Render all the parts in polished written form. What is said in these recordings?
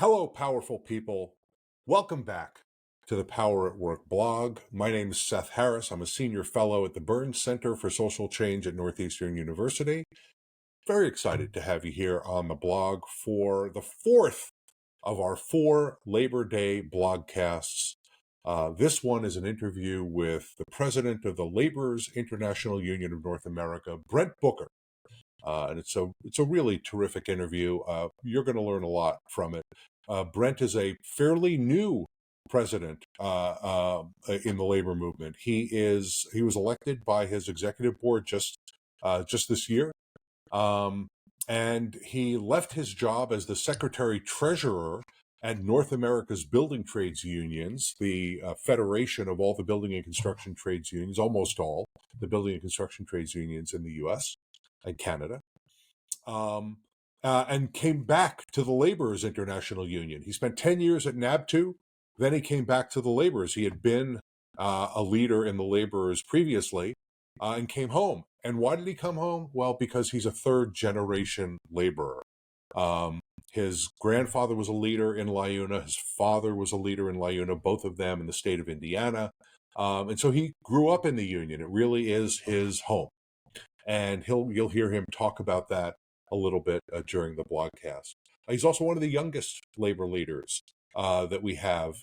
Hello, powerful people. Welcome back to the Power at Work blog. My name is Seth Harris. I'm a senior fellow at the Burns Center for Social Change at Northeastern University. Very excited to have you here on the blog for the fourth of our 4 Labor Day blogcasts. This one is an interview with the president of the Laborers International Union of North America, Brent Booker. And it's a really terrific interview. You're going to learn a lot from it. Brent is a fairly new president in the labor movement. He was elected by his executive board just this year, and he left his job as the secretary treasurer at North America's building trades unions, the federation of all the building and construction trades unions, almost all the building and construction trades unions in the U.S. and Canada, and came back to the Laborers International Union. He spent 10 years at NABTU, then he came back to the Laborers. He had been a leader in the Laborers previously and came home. And why did he come home? Well, because he's a third-generation laborer. His grandfather was a leader in LIUNA. His father was a leader in LIUNA, both of them in the state of Indiana. And so he grew up in the union. It really is his home. And you'll hear him talk about that a little bit during the blogcast. He's also one of the youngest labor leaders that we have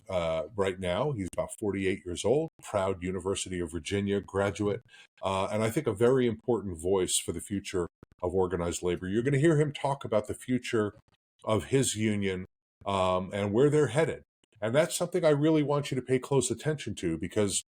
right now. He's about 48 years old, proud University of Virginia graduate, and I think a very important voice for the future of organized labor. You're going to hear him talk about the future of his union and where they're headed. And that's something I really want you to pay close attention to, because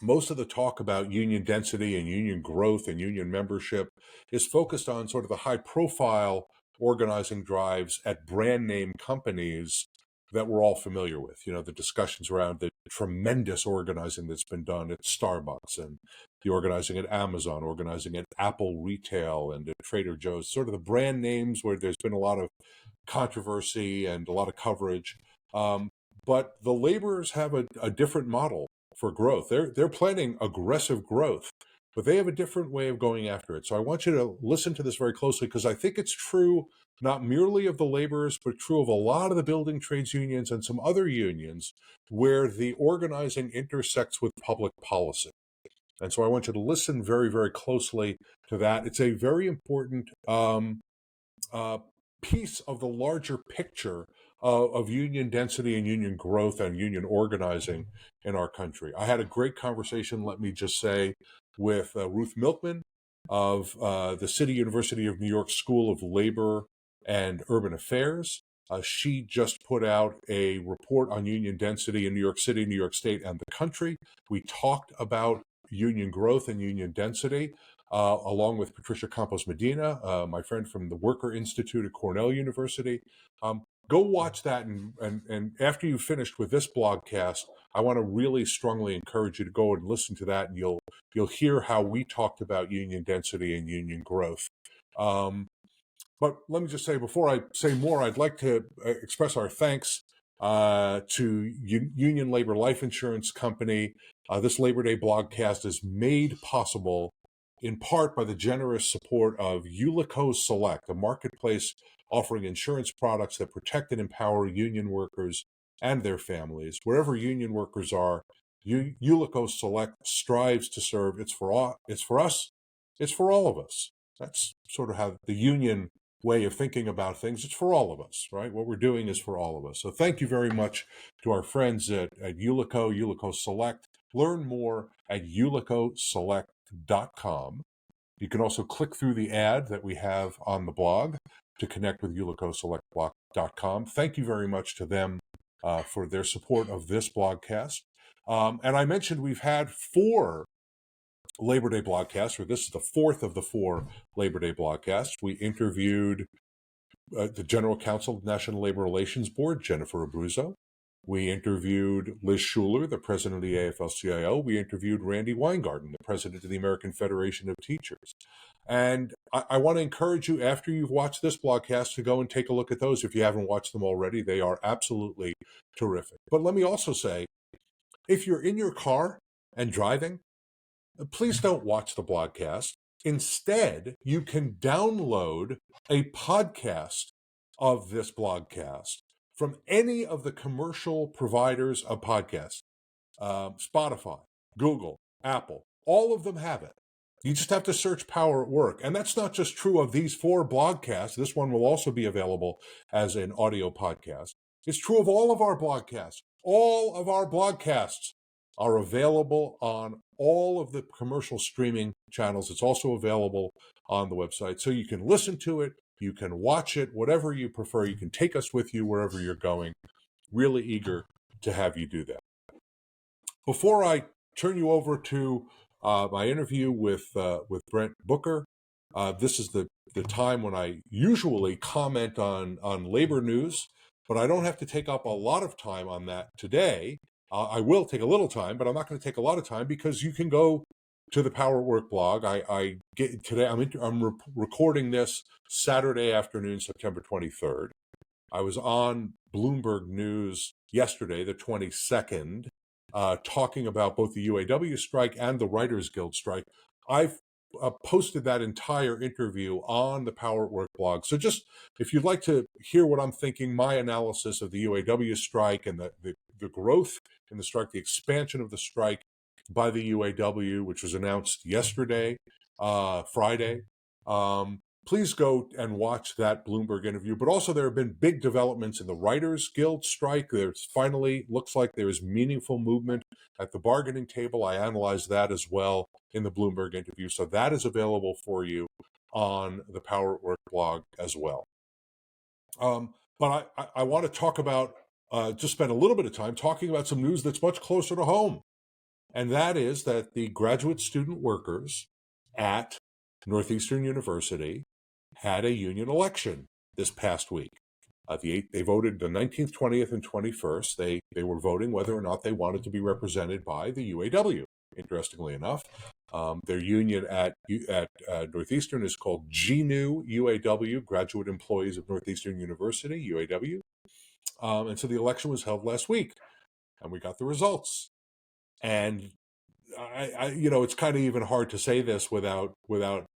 most of the talk about union density and union growth and union membership is focused on sort of the high-profile organizing drives at brand name companies that we're all familiar with. You know, the discussions around the tremendous organizing that's been done at Starbucks, and the organizing at Amazon, organizing at Apple Retail and at Trader Joe's, sort of the brand names where there's been a lot of controversy and a lot of coverage. But the laborers have a different model for growth. They're planning aggressive growth, but they have a different way of going after it. So I want you to listen to this very closely, because I think it's true not merely of the laborers, but true of a lot of the building trades unions and some other unions where the organizing intersects with public policy. And so I want you to listen very, very closely to that. It's a very important piece of the larger picture of union density and union growth and union organizing in our country. I had a great conversation, let me just say, with Ruth Milkman of the City University of New York School of Labor and Urban Affairs. She just put out a report on union density in New York City, New York State, and the country. We talked about union growth and union density, along with Patricia Campos Medina, my friend from the Worker Institute at Cornell University. Go watch that, and after you've finished with this blogcast, I want to really strongly encourage you to go and listen to that, and you'll hear how we talked about union density and union growth. But let me just say, before I say more, I'd like to express our thanks to Union Labor Life Insurance Company. This Labor Day blogcast is made possible in part by the generous support of Ullico Select, a marketplace offering insurance products that protect and empower union workers and their families. Wherever union workers are, Ullico Select strives to serve. It's for us. It's for all of us. That's sort of how the union way of thinking about things. It's for all of us, right? What we're doing is for all of us. So thank you very much to our friends at Ullico Select. Learn more at ullicoselect.com. You can also click through the ad that we have on the blog to connect with ullicoselect.com. Thank you very much to them for their support of this blogcast. And I mentioned we've had 4 Labor Day blogcasts, or this is the 4th of the 4 Labor Day blogcasts. We interviewed the General Counsel of the National Labor Relations Board, Jennifer Abruzzo. We interviewed Liz Schuler, the president of the AFL-CIO. We interviewed Randy Weingarten, the president of the American Federation of Teachers. And I want to encourage you, after you've watched this blogcast, to go and take a look at those if you haven't watched them already. They are absolutely terrific. But let me also say, if you're in your car and driving, please don't watch the blogcast. Instead, you can download a podcast of this blogcast from any of the commercial providers of podcasts. Spotify, Google, Apple, all of them have it. You just have to search Power at Work. And that's not just true of these 4 blogcasts. This one will also be available as an audio podcast. It's true of all of our blogcasts. All of our blogcasts are available on all of the commercial streaming channels. It's also available on the website. So you can listen to it, you can watch it, whatever you prefer. You can take us with you wherever you're going. Really eager to have you do that. Before I turn you over to my interview with Brent Booker, this is the time when I usually comment on labor news, but I don't have to take up a lot of time on that today. I will take a little time, but I'm not going to take a lot of time because you can go to the Power at Work blog. I get today. I'm recording this Saturday afternoon, September 23rd. I was on Bloomberg News yesterday, the 22nd. Talking about both the UAW strike and the Writers Guild strike. I've posted that entire interview on the Power at Work blog. So just if you'd like to hear what I'm thinking, my analysis of the UAW strike and the growth in the strike, the expansion of the strike by the UAW, which was announced yesterday, Friday, please go and watch that Bloomberg interview. But also there have been big developments in the Writers Guild strike. There's finally looks like there is meaningful movement at the bargaining table. I analyzed that as well in the Bloomberg interview. So that is available for you on the Power at Work blog as well. But I want to talk about, just spend a little bit of time talking about some news that's much closer to home. And that is that the graduate student workers at Northeastern University had a union election this past week. They voted the 19th, 20th, and 21st. They were voting whether or not they wanted to be represented by the UAW. Interestingly enough, their union at Northeastern is called GNU UAW, Graduate Employees of Northeastern University, UAW. And so the election was held last week, and we got the results. And it's kind of even hard to say this without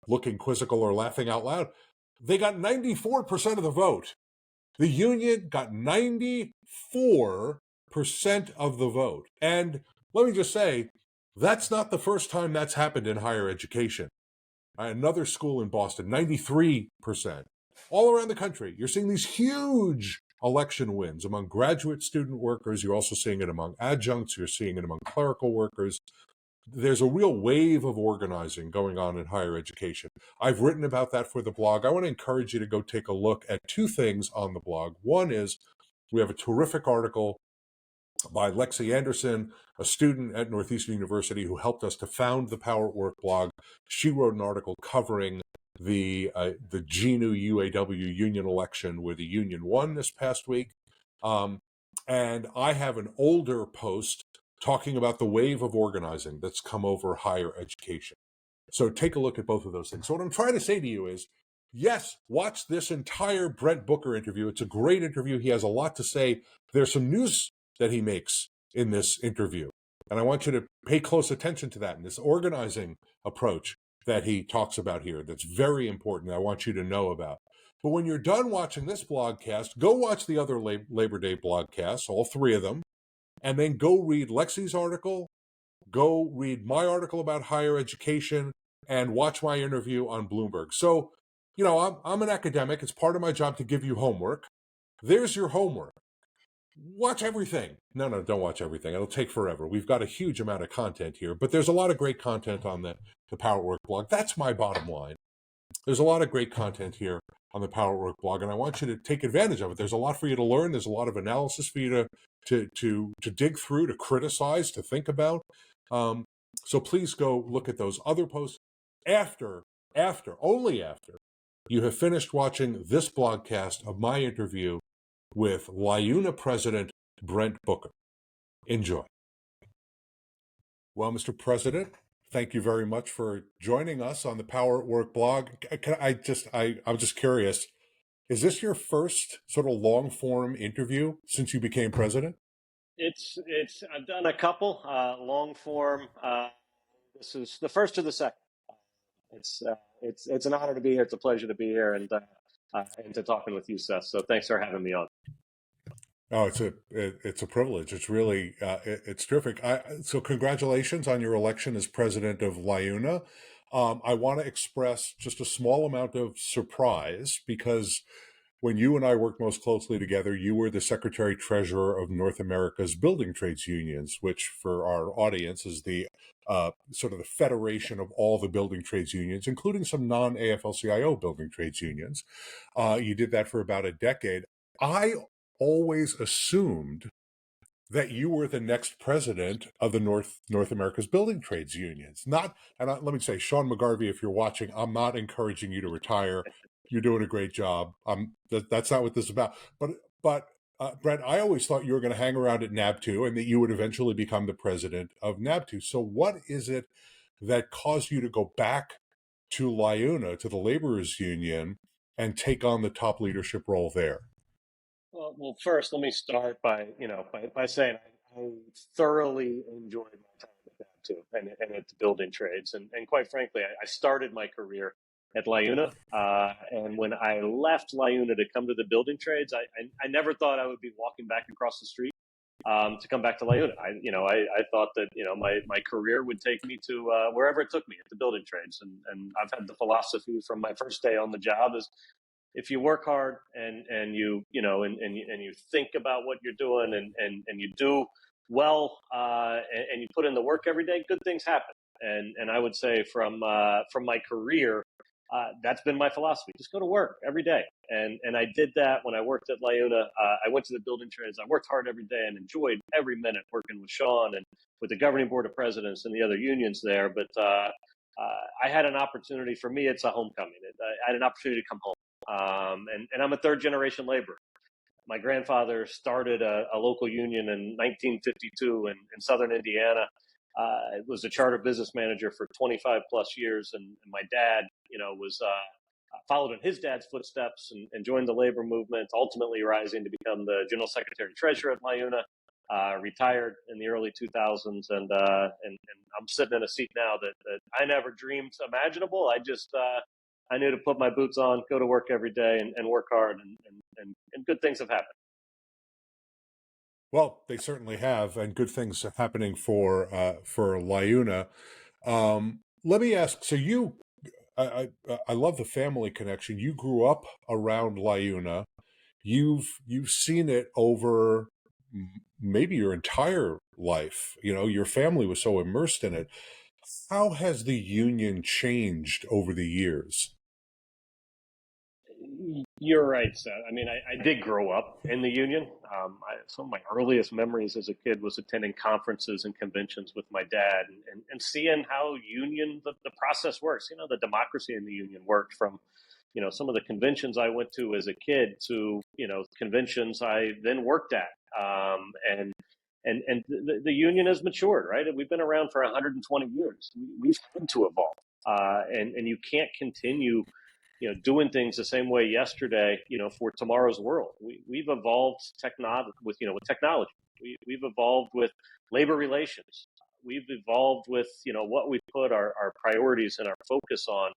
looking quizzical or laughing out loud. They got 94% of the vote. The union got 94% of the vote. And let me just say, that's not the first time that's happened in higher education. Another school in Boston, 93%. All around the country, you're seeing these huge election wins among graduate student workers. You're also seeing it among adjuncts. You're seeing it among clerical workers. There's a real wave of organizing going on in higher education. I've written about that for the blog. I want to encourage you to go take a look at 2 things on the blog. One is we have a terrific article by Lexi Anderson, a student at Northeastern University who helped us to found the Power at Work blog. She wrote an article covering the GNU UAW union election where the union won this past week. And I have an older post talking about the wave of organizing that's come over higher education. So take a look at both of those things. So what I'm trying to say to you is, yes, watch this entire Brent Booker interview. It's a great interview. He has a lot to say. There's some news that he makes in this interview. And I want you to pay close attention to that and this organizing approach that he talks about here. That's very important. I want you to know about. But when you're done watching this blogcast, go watch the other Labor Day blogcasts, all 3 of them. And then go read Lexi's article, go read my article about higher education, and watch my interview on Bloomberg. So, I'm an academic. It's part of my job to give you homework. There's your homework. Watch everything. No, don't watch everything. It'll take forever. We've got a huge amount of content here, but there's a lot of great content on the Power at Work blog. That's my bottom line. There's a lot of great content here on the Power at Work blog, and I want you to take advantage of it. There's a lot for you to learn. There's a lot of analysis for you to dig through, to criticize, to think about. So please go look at those other posts only after you have finished watching this blogcast of my interview with LIUNA President Brent Booker. Enjoy. Well, Mr. President, thank you very much for joining us on the Power at Work blog. I'm just curious, is this your first sort of long form interview since you became president? I've done a couple long form. This is the first or the second. It's an honor to be here. It's a pleasure to be here and to talking with you, Seth. So thanks for having me on. Oh, it's a privilege. It's really it's terrific. So congratulations on your election as president of LIUNA. I want to express just a small amount of surprise because when you and I worked most closely together, you were the secretary treasurer of North America's building trades unions, which for our audience is the sort of the federation of all the building trades unions, including some non-AFL-CIO building trades unions. You did that for about a decade. I always assumed that you were the next president of the North America's building trades unions. Not, and let me say, Sean McGarvey, if you're watching, I'm not encouraging you to retire. You're doing a great job. That's not what this is about. But Brent, I always thought you were going to hang around at NAB2 and that you would eventually become the president of NAB2. So what is it that caused you to go back to LIUNA, to the laborers union, and take on the top leadership role there? Well, first, let me start by saying I thoroughly enjoyed my time at that too, and at the building trades, and quite frankly, I started my career at LIUNA, and when I left LIUNA to come to the building trades, I never thought I would be walking back across the street to come back to LIUNA. I thought that my career would take me to wherever it took me at the building trades, and I've had the philosophy from my first day on the job is if you work hard and you think about what you're doing and you do well and you put in the work every day, good things happen. And I would say from my career, that's been my philosophy. Just go to work every day. And I did that when I worked at LIUNA. I went to the building trades. I worked hard every day and enjoyed every minute working with Sean and with the governing board of presidents and the other unions there. But I had an opportunity. For me, it's a homecoming. I had an opportunity to come home. And I'm a third generation laborer. My grandfather started a local union in 1952 in southern Indiana. Was a charter business manager for 25 plus years, and my dad, was followed in his dad's footsteps and joined the labor movement, ultimately rising to become the general secretary treasurer at LIUNA. Retired in the early 2000s, and I'm sitting in a seat now that I never dreamed imaginable. I knew to put my boots on, go to work every day, and work hard, and good things have happened. Well, they certainly have, and good things are happening for LIUNA. Let me ask. So I love the family connection. You grew up around LIUNA. You've seen it over maybe your entire life. Your family was so immersed in it. How has the union changed over the years? You're right, Seth. I mean, I did grow up in the union. Some of my earliest memories as a kid was attending conferences and conventions with my dad and seeing how the process works. The democracy in the union worked from, some of the conventions I went to as a kid to, conventions I then worked at. And the union has matured, right? We've been around for 120 years. We've had to evolve. And you can't continue doing things the same way yesterday, for tomorrow's world. We've evolved with technology. We've evolved with labor relations. We've evolved with, what we put our priorities and our focus on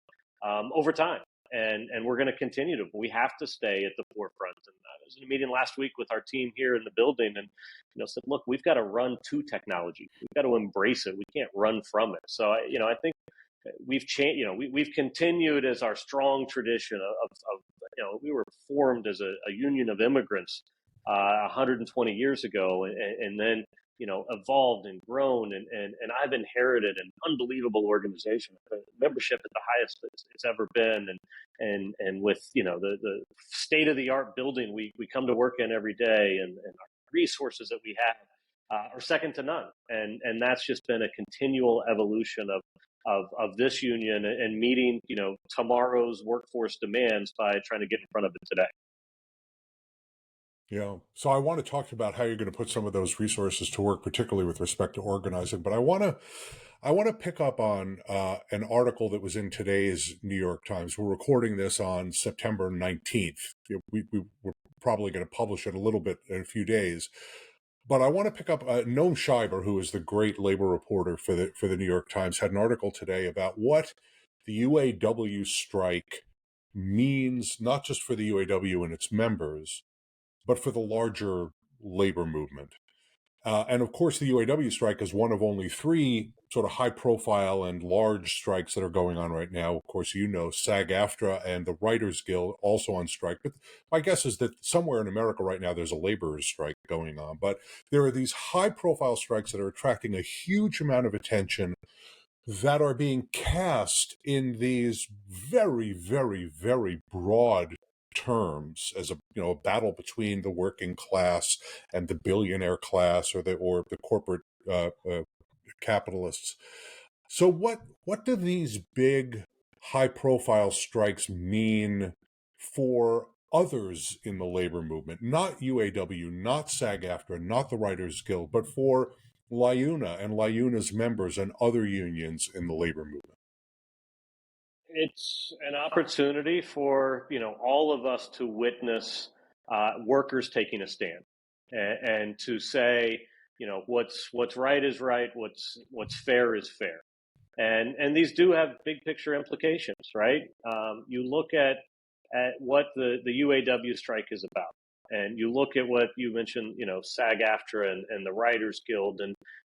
over time. And we're going to continue to. We have to stay at the forefront. And I was in a meeting last week with our team here in the building, and said, look, we've got to run to technology. We've got to embrace it. We can't run from it. So I think we've changed. We've continued as our strong tradition of we were formed as a union of immigrants 120 years ago, and then evolved and grown, and I've inherited an unbelievable organization, membership at the highest it's ever been, and with the state of the art building we come to work in every day, and our resources that we have are second to none, and that's just been a continual evolution of this union and meeting tomorrow's workforce demands by trying to get in front of it today. Yeah. So I want to talk about how you're going to put some of those resources to work, particularly with respect to organizing. But I want to pick up on an article that was in today's New York Times. We're recording this on September 19th. We're probably going to publish it a little bit in a few days. But I want to pick up Noam Scheiber, who is the great labor reporter for the New York Times, had an article today about what the UAW strike means, not just for the UAW and its members, but for the larger labor movement. And of course, the UAW strike is one of only three sort of high profile and large strikes that are going on right now. Of course, SAG-AFTRA and the Writers Guild also on strike. But my guess is that somewhere in America right now, there's a laborers strike going on. But there are these high profile strikes that are attracting a huge amount of attention that are being cast in these very, very, very broad terms as a battle between the working class and the billionaire class or the corporate capitalists. So what do these big high profile strikes mean for others in the labor movement? Not UAW, not SAG-AFTRA, not the Writers Guild, but for LIUNA and LIUNA's members and other unions in the labor movement. It's an opportunity for all of us to witness workers taking a stand and to say what's right is right, what's fair is fair, and these do have big picture implications, right? You look at what the UAW strike is about, and you look at what you mentioned, SAG-AFTRA and the Writers Guild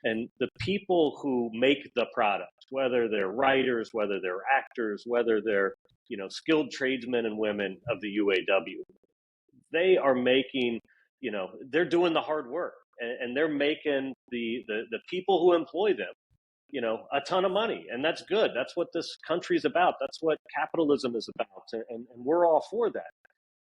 and the people who make the product, whether they're writers, whether they're actors, whether they're skilled tradesmen and women of the UAW. They are making, they're doing the hard work, and they're making the people who employ them a ton of money, and that's good. That's what this country's about. That's what capitalism is about, and we're all for that.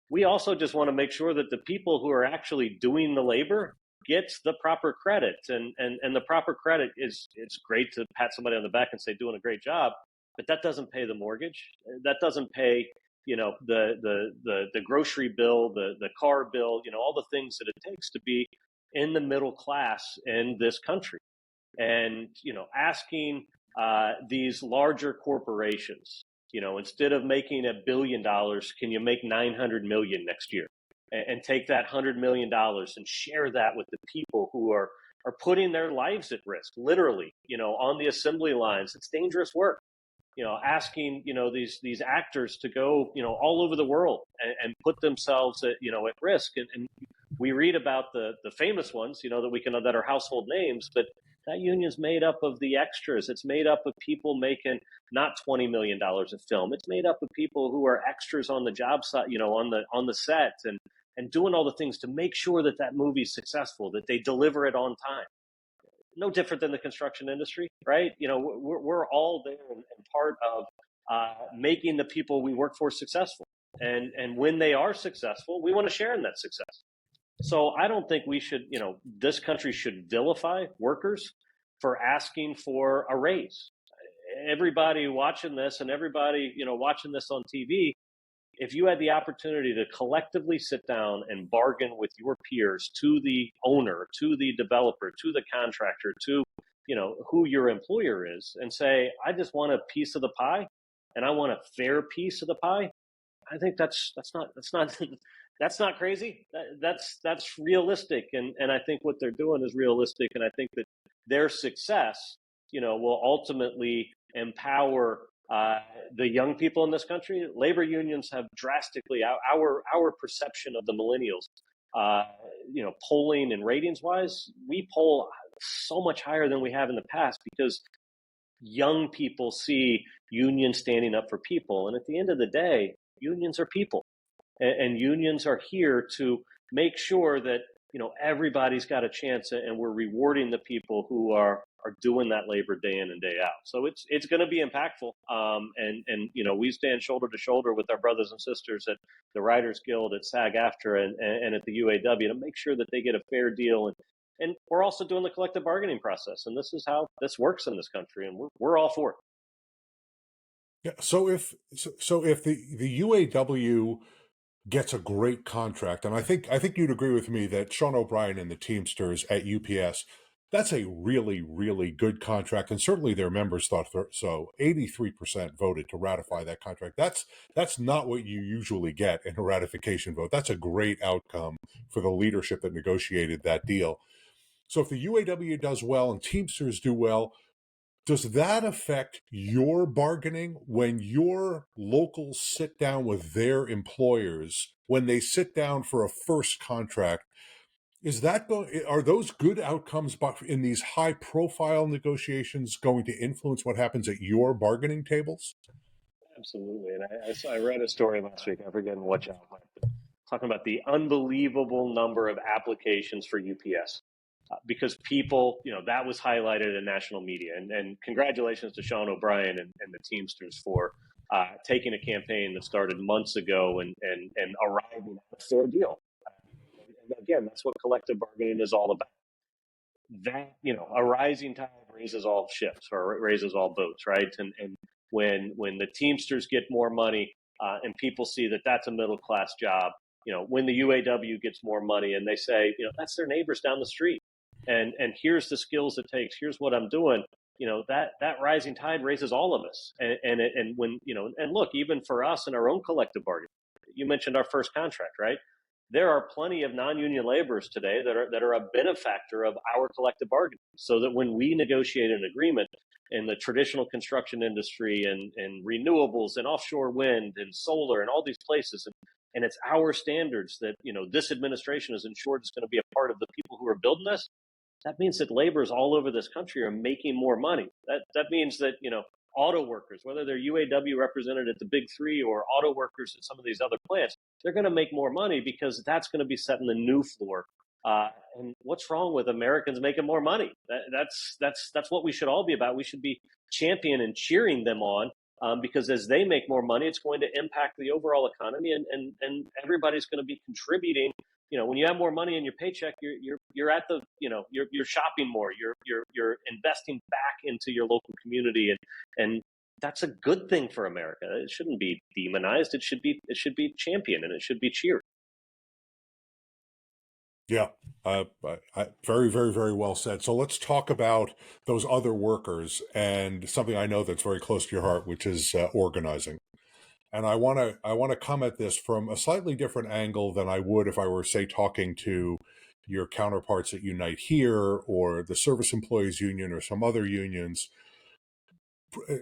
We also just want to make sure that the people who are actually doing the labor gets the proper credit, and the proper credit is, it's great to pat somebody on the back and say doing a great job, but that doesn't pay the mortgage. That doesn't pay the grocery bill, the car bill, all the things that it takes to be in the middle class in this country. And asking these larger corporations, instead of making $1 billion, can you make 900 million next year, and take that $100 million and share that with the people who are putting their lives at risk, literally, on the assembly lines. It's dangerous work. Asking these actors to go all over the world and put themselves at risk, and we read about the famous ones that are household names, but that union's made up of the extras. It's made up of people making not $20 million a film. It's made up of people who are extras on the job site, on the set, and doing all the things to make sure that movie's successful, that they deliver it on time. No different than the construction industry, right? We're all there and part of making the people we work for successful. And when they are successful, we want to share in that success. So I don't think we should, this country should vilify workers for asking for a raise. Everybody watching this and everybody, watching this on TV, if you had the opportunity to collectively sit down and bargain with your peers, to the owner, to the developer, to the contractor, to who your employer is, and say, I just want a piece of the pie, and I want a fair piece of the pie, I think that's not crazy. That's realistic, and I think what they're doing is realistic, and I think that their success, will ultimately empower the young people in this country. Labor unions have drastically our perception of the millennials. Polling and ratings wise, we poll so much higher than we have in the past because young people see unions standing up for people, and at the end of the day, unions are people. And unions are here to make sure that everybody's got a chance, and we're rewarding the people who are doing that labor day in and day out. So it's going to be impactful. And we stand shoulder to shoulder with our brothers and sisters at the Writers Guild, at SAG-AFTRA, and at the UAW to make sure that they get a fair deal. And we're also doing the collective bargaining process, and this is how this works in this country, and we're all for it. Yeah. So if the UAW gets a great contract, and I think you'd agree with me that Sean O'Brien and the Teamsters at UPS, that's a really, really good contract, and certainly their members thought so. 83% voted to ratify that contract. That's not what you usually get in a ratification vote. That's a great outcome for the leadership that negotiated that deal. So if the UAW does well and Teamsters do well, does that affect your bargaining when your locals sit down with their employers, when they sit down for a first contract? Are those good outcomes in these high profile negotiations going to influence what happens at your bargaining tables? Absolutely. And I read a story last week. I forget in what job, talking about the unbelievable number of applications for UPS. Because people, that was highlighted in national media. And congratulations to Sean O'Brien and the Teamsters for taking a campaign that started months ago and arriving at a fair deal. And again, that's what collective bargaining is all about. That, a rising tide raises all ships or raises all boats, right? And when the Teamsters get more money and people see that that's a middle class job, when the UAW gets more money and they say, that's their neighbors down the street, and here's the skills it takes, here's what I'm doing, that rising tide raises all of us, and when and look, even for us in our own collective bargaining, you mentioned our first contract, right? There are plenty of non-union laborers today that are a benefactor of our collective bargaining, so that when we negotiate an agreement in the traditional construction industry and renewables and offshore wind and solar and all these places, and it's our standards that this administration is ensured is going to be a part of the people who are building this. That means that laborers all over this country are making more money. That means that auto workers, whether they're UAW represented at the big three or auto workers at some of these other plants, they're going to make more money because that's going to be setting the new floor. And what's wrong with Americans making more money? That's what we should all be about. We should be championing and cheering them on, because as they make more money, it's going to impact the overall economy, and everybody's going to be contributing. When you have more money in your paycheck, you're at the you're shopping more, you're investing back into your local community, and that's a good thing for America. It shouldn't be demonized. It should be championed, and it should be cheered. Yeah, very, very, very well said. So let's talk about those other workers and something I know that's very close to your heart, which is organizing. And I want to come at this from a slightly different angle than I would if I were, say, talking to your counterparts at Unite here or the Service Employees Union or some other unions.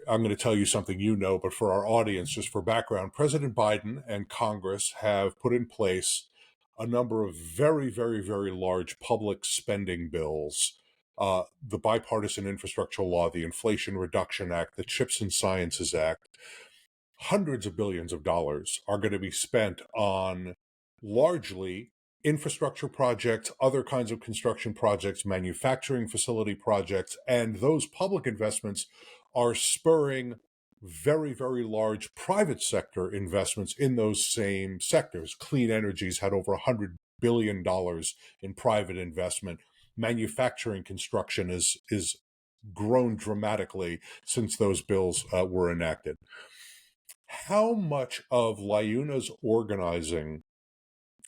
I'm going to tell you something but for our audience, just for background, President Biden and Congress have put in place a number of very, very, very large public spending bills. The Bipartisan Infrastructure Law, the Inflation Reduction Act, the Chips and Sciences Act. Hundreds of billions of dollars are going to be spent on largely infrastructure projects, other kinds of construction projects, manufacturing facility projects, and those public investments are spurring very, very large private sector investments in those same sectors. Clean Energy's had over $100 billion in private investment. Manufacturing construction is grown dramatically since those bills were enacted. How much of LIUNA's organizing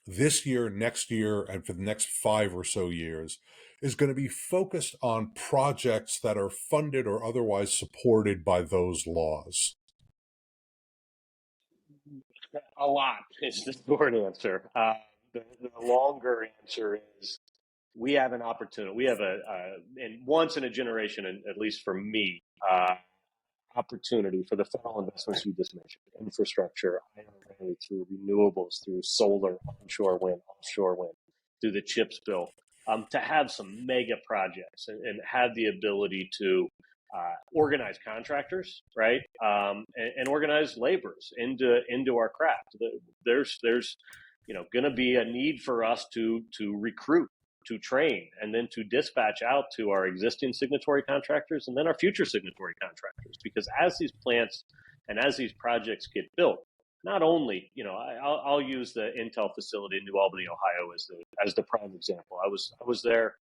this year, next year, and for the next 5 or so years is going to be focused on projects that are funded or otherwise supported by those laws? A lot is the short answer. The longer answer is we have an opportunity. We have and once in a generation, and at least for me, opportunity for the federal investments you just mentioned, infrastructure, IRA, through renewables, through solar, onshore wind, offshore wind, through the CHIPS bill, to have some mega projects and have the ability to organize contractors, right, and organize laborers into our craft. There's going to be a need for us to recruit, to train, and then to dispatch out to our existing signatory contractors and then our future signatory contractors. Because as these plants and as these projects get built, not only, I'll use the Intel facility in New Albany, Ohio as the prime example. I was there,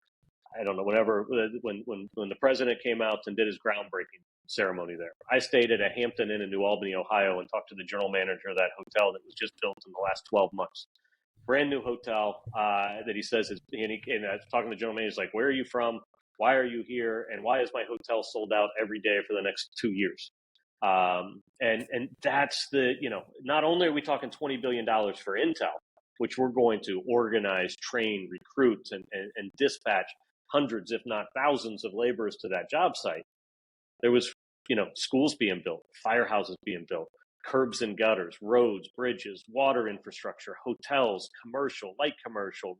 I don't know, when the president came out and did his groundbreaking ceremony there. I stayed at a Hampton Inn in New Albany, Ohio, and talked to the general manager of that hotel that was just built in the last 12 months. Brand new hotel that he says is, and I was talking to the general manager, he's like, where are you from? Why are you here? And why is my hotel sold out every day for the next 2 years? And that's not only are we talking $20 billion for Intel, which we're going to organize, train, recruit, and dispatch hundreds, if not thousands of laborers to that job site. There was, schools being built, firehouses being built, curbs and gutters, roads, bridges, water infrastructure, hotels, commercial, light commercial,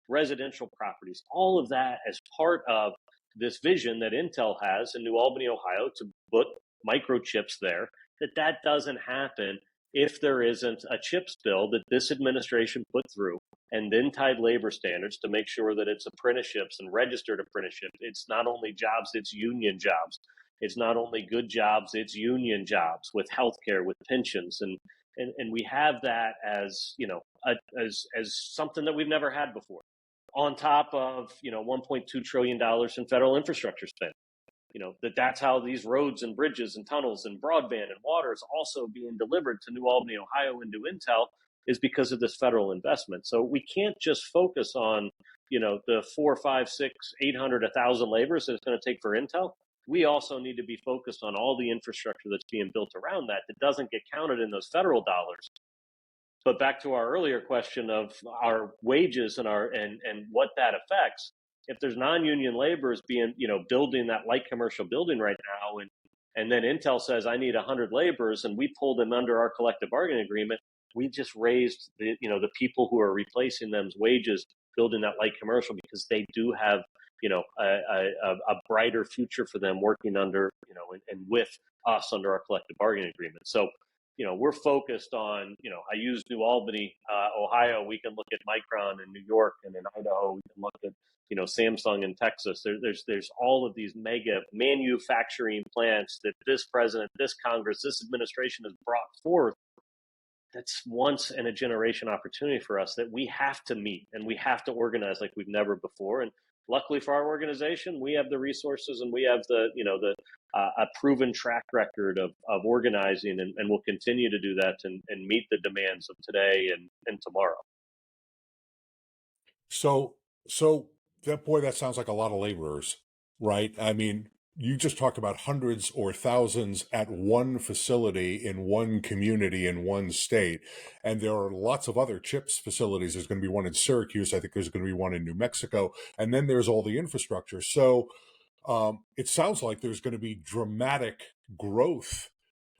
residential properties, all of that as part of this vision that Intel has in New Albany, Ohio, to put microchips there, that doesn't happen if there isn't a chips bill that this administration put through and then tied labor standards to make sure that it's apprenticeships and registered apprenticeships. It's not only jobs, it's union jobs. It's not only good jobs, it's union jobs with healthcare, with pensions. And we have that as, as something that we've never had before, on top of, $1.2 trillion in federal infrastructure spend. That's how these roads and bridges and tunnels and broadband and water is also being delivered to New Albany, Ohio, and to Intel, is because of this federal investment. So we can't just focus on, the 4, 5, 6, 800, 1,000 laborers that it's going to take for Intel. We also need to be focused on all the infrastructure that's being built around that doesn't get counted in those federal dollars. But back to our earlier question of our wages and what that affects, if there's non-union laborers being, building that light commercial building right now, and then Intel says, I need 100 laborers, and we pull them under our collective bargaining agreement, we just raised the people who are replacing them's wages building that light commercial, because they do have, a brighter future for them working under, and with us under our collective bargaining agreement. So, we're focused on, I use New Albany, Ohio. We can look at Micron in New York, and in Idaho, we can look at, Samsung in Texas. There's all of these mega manufacturing plants that this president, this Congress, this administration has brought forth. That's once in a generation opportunity for us that we have to meet, and we have to organize like we've never before. And luckily for our organization, we have the resources, and we have a proven track record of organizing, and we'll continue to do that and meet the demands of today and tomorrow. So that sounds like a lot of laborers, right? I mean, you just talked about hundreds or thousands at one facility in one community in one state. And there are lots of other chips facilities. There's going to be one in Syracuse. I think there's going to be one in New Mexico. And then there's all the infrastructure. So it sounds like there's going to be dramatic growth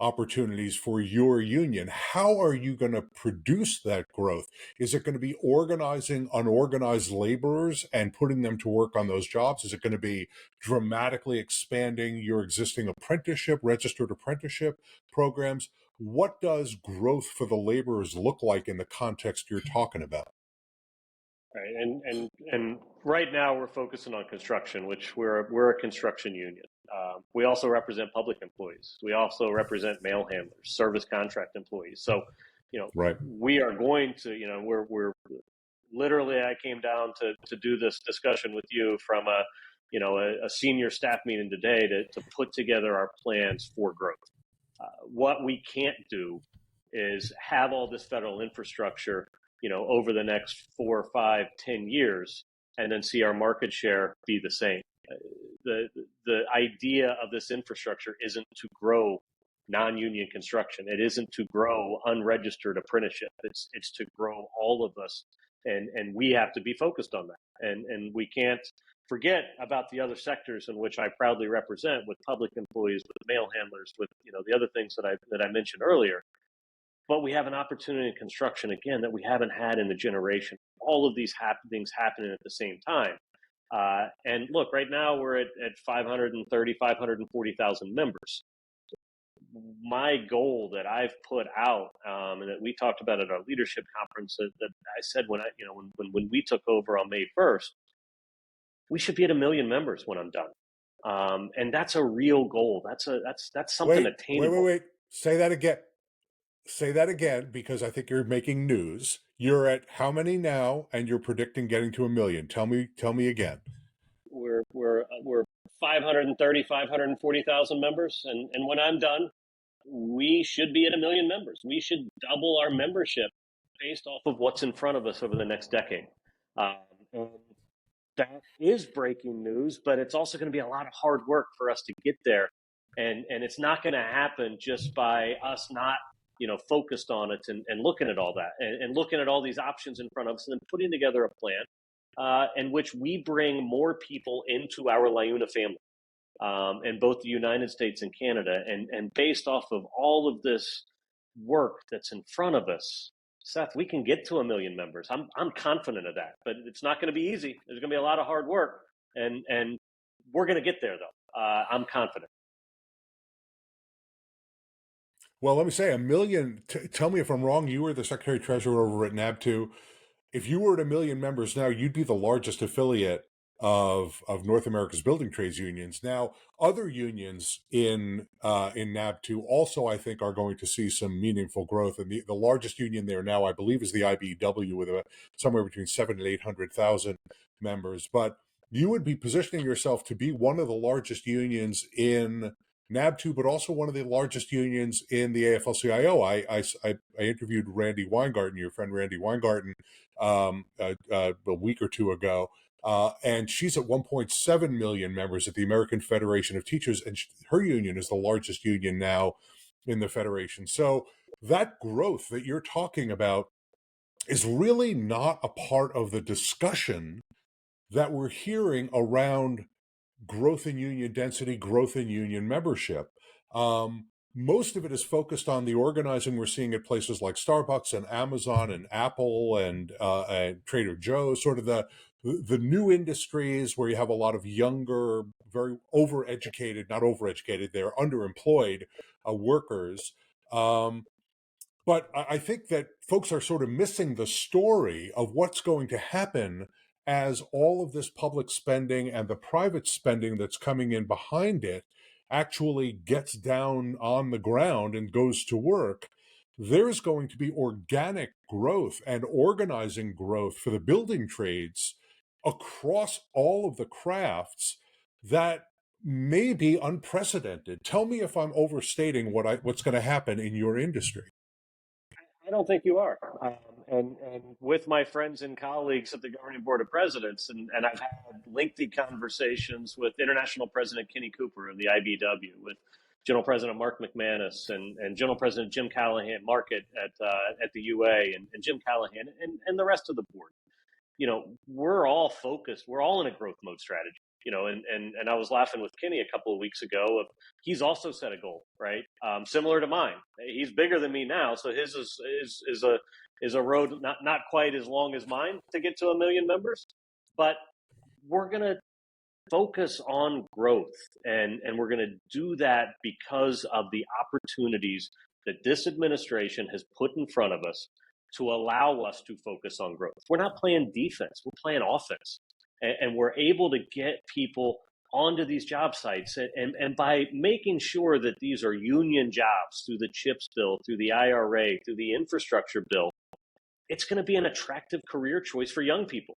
opportunities for your union. How are you going to produce that growth? Is it going to be organizing unorganized laborers and putting them to work on those jobs? Is it going to be dramatically expanding your existing registered apprenticeship programs? What does growth for the laborers look like in the context you're talking about? Right, and right now we're focusing on construction, which we're a construction union. We also represent public employees. We also represent mail handlers, service contract employees. So, right. We are going to, we're literally, I came down to do this discussion with you from a senior staff meeting today to put together our plans for growth. What we can't do is have all this federal infrastructure, over the next 4, 5, 10 years, and then see our market share be the same. The idea of this infrastructure isn't to grow non-union construction. It isn't to grow unregistered apprenticeship. It's to grow all of us, and we have to be focused on that. And we can't forget about the other sectors in which I proudly represent, with public employees, with mail handlers, with the other things that I mentioned earlier. But we have an opportunity in construction, again, that we haven't had in a generation. All of these things happening at the same time. And look, right now we're at 540,000 members. My goal that I've put out, and that we talked about at our leadership conference, that I said when we took over on May 1st, we should be at 1 million members when I'm done. And that's a real goal. That's something attainable. Wait. Say that again, because I think you're making news. You're at how many now, and you're predicting getting to 1 million? Tell me again. We're 540,000 members, and when I'm done, we should be at 1 million members. We should double our membership based off of what's in front of us over the next decade. And that is breaking news, but it's also going to be a lot of hard work for us to get there, and it's not going to happen just by us not focused on it and looking at all that and looking at all these options in front of us, and then putting together a plan in which we bring more people into our LIUNA family. in both the United States and Canada. And based off of all of this work that's in front of us, Seth, we can get to 1 million members. I'm confident of that, but it's not going to be easy. There's going to be a lot of hard work, and we're going to get there, though. I'm confident. Well, let me say 1 million. Tell me if I'm wrong. You were the secretary treasurer over at NAB2. If you were at 1 million members now, you'd be the largest affiliate of North America's building trades unions. Now, other unions in NAB2 also, I think, are going to see some meaningful growth. And the largest union there now, I believe, is the IBEW with somewhere between 7 and 800,000 members. But you would be positioning yourself to be one of the largest unions in NAB2, but also one of the largest unions in the AFL-CIO. I interviewed Randy Weingarten, your friend Randy Weingarten, a week or two ago, and she's at 1.7 million members at the American Federation of Teachers, and her union is the largest union now in the Federation. So that growth that you're talking about is really not a part of the discussion that we're hearing around growth in union density, growth in union membership. Most of it is focused on the organizing we're seeing at places like Starbucks and Amazon and Apple and Trader Joe's, sort of the new industries where you have a lot of younger, very overeducated, not overeducated, they're underemployed workers. But I think that folks are sort of missing the story of what's going to happen as all of this public spending and the private spending that's coming in behind it actually gets down on the ground and goes to work. There's going to be organic growth and organizing growth for the building trades across all of the crafts that may be unprecedented. Tell me if I'm overstating what's going to happen in your industry. I don't think you are. And with my friends and colleagues at the Governing Board of Presidents, and I've had lengthy conversations with International President Kenny Cooper of the IBW, with General President Mark McManus, and General President Jim Callahan, Mark at the UA, and Jim Callahan, and the rest of the board. We're all focused. We're all in a growth mode strategy. And I was laughing with Kenny a couple of weeks ago. He's also set a goal, right? Similar to mine. He's bigger than me now, so his is a road not quite as long as mine to get to 1 million members. But we're gonna focus on growth, and we're gonna do that because of the opportunities that this administration has put in front of us to allow us to focus on growth. We're not playing defense, we're playing offense. And we're able to get people onto these job sites. And by making sure that these are union jobs through the CHIPS bill, through the IRA, through the infrastructure bill, it's going to be an attractive career choice for young people.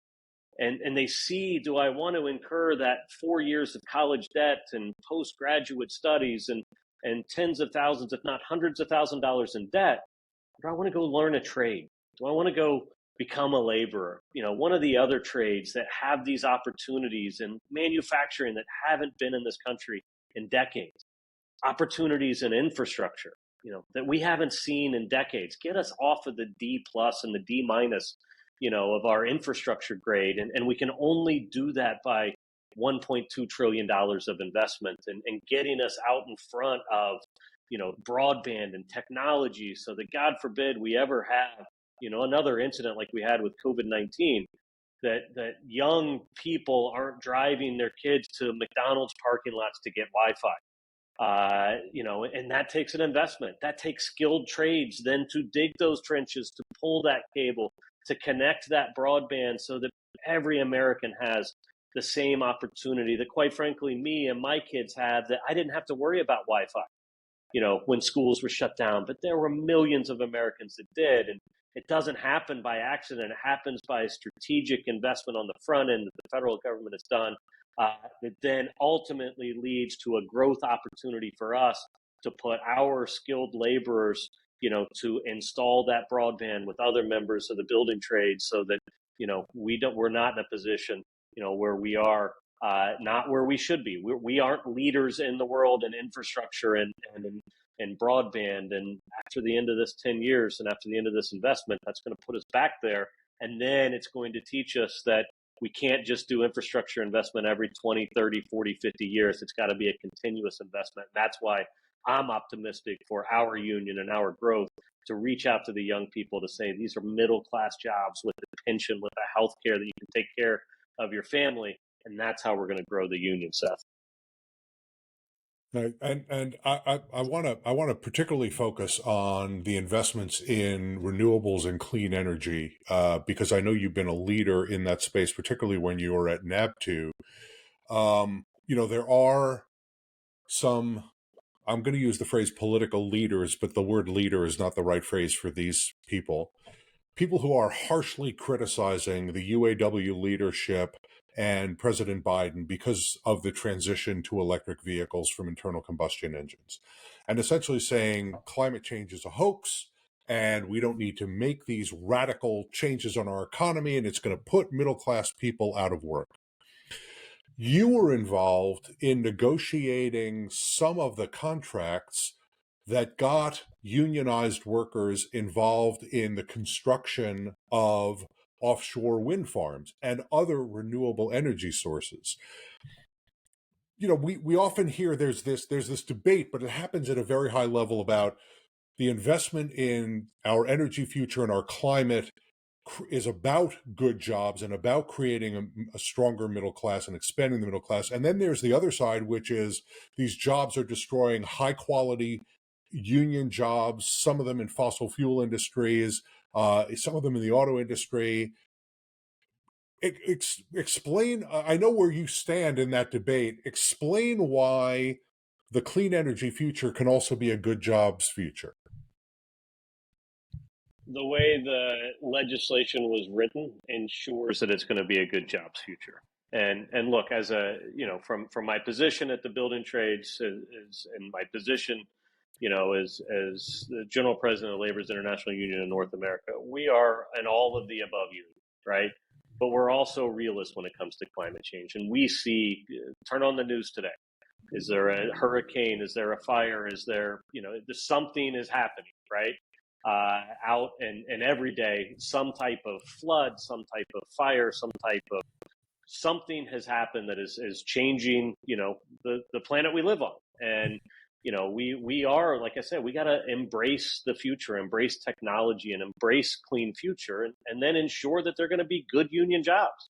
And they see, do I want to incur that 4 years of college debt and postgraduate studies and tens of thousands, if not hundreds of $1,000s in debt? Or do I want to go learn a trade? Do I want to go become a laborer? One of the other trades that have these opportunities in manufacturing that haven't been in this country in decades, opportunities in infrastructure, that we haven't seen in decades. Get us off of the D plus and the D minus, of our infrastructure grade. And we can only do that by $1.2 trillion of investment and getting us out in front of, broadband and technology, so that God forbid we ever have another incident like we had with COVID-19, that young people aren't driving their kids to McDonald's parking lots to get Wi-Fi. And that takes an investment. That takes skilled trades then to dig those trenches, to pull that cable, to connect that broadband so that every American has the same opportunity that, quite frankly, me and my kids have, that I didn't have to worry about Wi-Fi, when schools were shut down. But there were millions of Americans that did. And it doesn't happen by accident. It happens by strategic investment on the front end that the federal government has done, that then ultimately leads to a growth opportunity for us to put our skilled laborers, to install that broadband with other members of the building trade, so that, we're not in a position, where we are not where we should be. We aren't leaders in the world in infrastructure and broadband. And after the end of this 10 years and after the end of this investment, that's going to put us back there. And then it's going to teach us that we can't just do infrastructure investment every 20, 30, 40, 50 years. It's got to be a continuous investment. That's why I'm optimistic for our union and our growth to reach out to the young people to say these are middle class jobs with a pension, with a health care that you can take care of your family. And that's how we're going to grow the union, Seth. And I want to particularly focus on the investments in renewables and clean energy because I know you've been a leader in that space, particularly when you were at NAB2. There are some, I'm going to use the phrase political leaders, but the word leader is not the right phrase for these people. People who are harshly criticizing the UAW leadership and President Biden because of the transition to electric vehicles from internal combustion engines, and essentially saying climate change is a hoax and we don't need to make these radical changes on our economy and it's going to put middle-class people out of work. You were involved in negotiating some of the contracts that got unionized workers involved in the construction of offshore wind farms and other renewable energy sources. We often hear there's this debate, but it happens at a very high level about the investment in our energy future and our climate is about good jobs and about creating a stronger middle class and expanding the middle class. And then there's the other side, which is these jobs are destroying high quality union jobs, some of them in fossil fuel industries, some of them in the auto industry. Explain, I know where you stand in that debate. Explain why the clean energy future can also be a good jobs future. The way the legislation was written ensures that it's going to be a good jobs future. And look, as from my position at the building trades and my position, as the general president of Labor's International Union in North America, we are an all of the above union, right? But we're also realists when it comes to climate change. And we see, turn on the news today. Is there a hurricane? Is there a fire? Is there, something is happening, right? Out and every day, some type of flood, some type of fire, something has happened that is changing, the planet we live on. And, we are, like I said, we got to embrace the future, embrace technology and embrace clean future and then ensure that they're going to be good union jobs.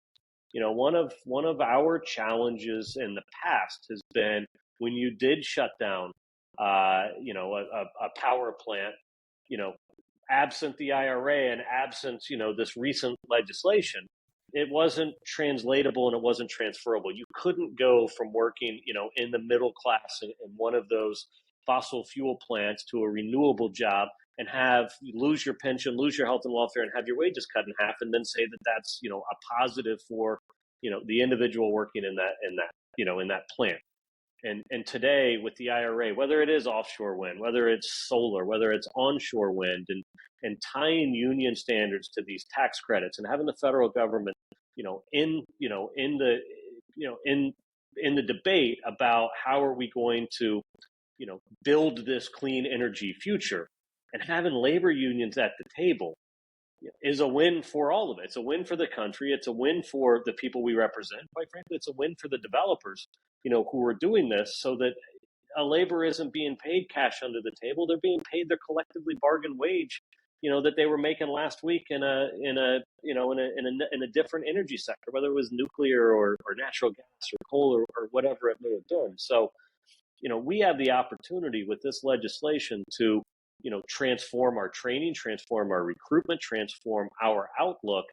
One of our challenges in the past has been when you did shut down, a power plant, absent the IRA and absent, this recent legislation, it wasn't translatable and it wasn't transferable. You couldn't go from working, in the middle class in one of those fossil fuel plants to a renewable job and lose your pension, lose your health and welfare, and have your wages cut in half, and then say that that's, a positive for, the individual working in that plant. And today with the IRA, whether it is offshore wind, whether it's solar, whether it's onshore wind, and tying union standards to these tax credits and having the federal government, in the debate about how are we going to, build this clean energy future, and having labor unions at the table is a win for all of it. It's a win for the country. It's a win for the people we represent. Quite frankly, it's a win for the developers, who are doing this, so that a labor isn't being paid cash under the table. They're being paid their collectively bargained wage, that they were making last week in a different energy sector, whether it was nuclear or natural gas or coal or whatever it may have been. So, we have the opportunity with this legislation to, transform our training, transform our recruitment, transform our outlook,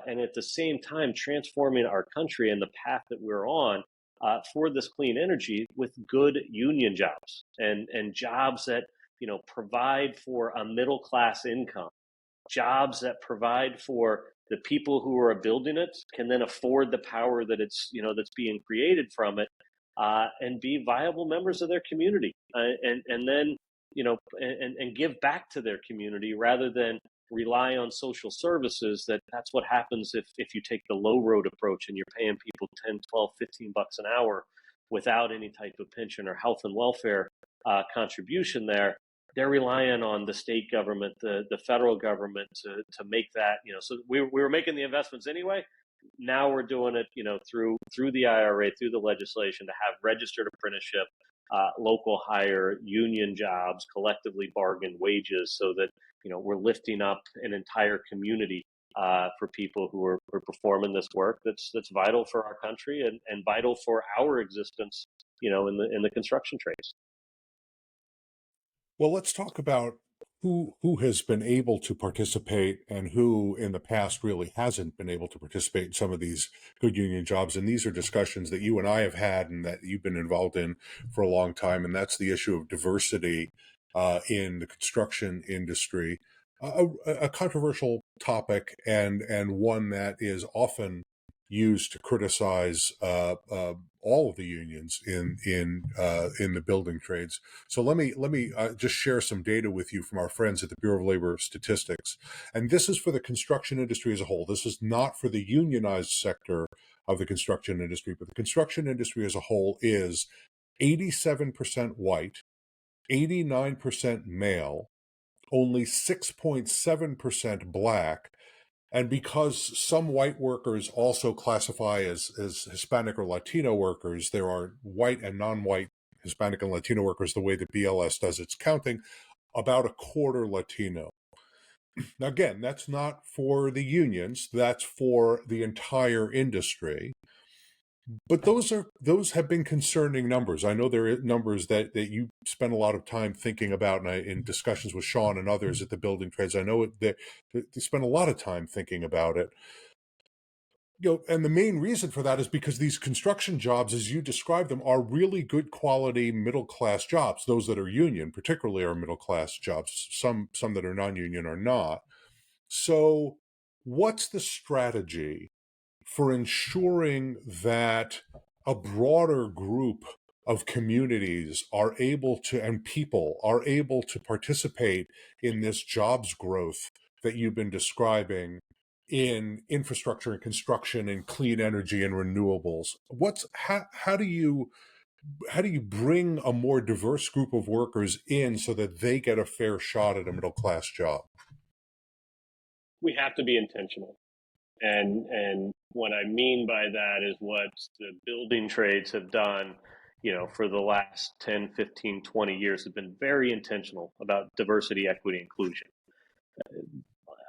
and at the same time transforming our country and the path that we're on for this clean energy with good union jobs and jobs that, provide for a middle class income, jobs that provide for the people who are building it can then afford the power that it's, that's being created from it, and be viable members of their community, and then, and give back to their community rather than rely on social services. That's what happens if you take the low road approach and you're paying people 10, 12, 15 bucks an hour without any type of pension or health and welfare contribution there. They're relying on the state government, the federal government to make that, so we were making the investments anyway, Now we're doing it, through the IRA, through the legislation, to have registered apprenticeship, local hire, union jobs, collectively bargained wages, so that we're lifting up an entire community for people who are performing this work that's vital for our country and vital for our existence, in the construction trades. Well, let's talk about who has been able to participate and who in the past really hasn't been able to participate in some of these good union jobs. And these are discussions that you and I have had and that you've been involved in for a long time. And that's the issue of diversity in the construction industry, a controversial topic and one that is often used to criticize all of the unions in the building trades. So let me just share some data with you from our friends at the Bureau of Labor Statistics, and this is for the construction industry as a whole. This is not for the unionized sector of the construction industry, but the construction industry as a whole is 87% white, 89% male, only 6.7% black. And because some white workers also classify as Hispanic or Latino workers, there are white and non-white Hispanic and Latino workers the way the BLS does its counting, about a quarter Latino. Now, again, that's not for the unions, that's for the entire industry. But those have been concerning numbers. I know there are numbers that you spend a lot of time thinking about, and in discussions with Sean and others at the building trades, I know that they spend a lot of time thinking about it. And the main reason for that is because these construction jobs, as you describe them, are really good quality middle class jobs. Those that are union, particularly, are middle class jobs. Some that are non-union are not. So, what's the strategy for ensuring that a broader group of communities are able to, and people are able to participate in this jobs growth that you've been describing in infrastructure and construction and clean energy and renewables? How do you bring a more diverse group of workers in so that they get a fair shot at a middle class job? We have to be intentional. And what I mean by that is what the building trades have done, for the last 10, 15, 20 years, have been very intentional about diversity, equity, inclusion.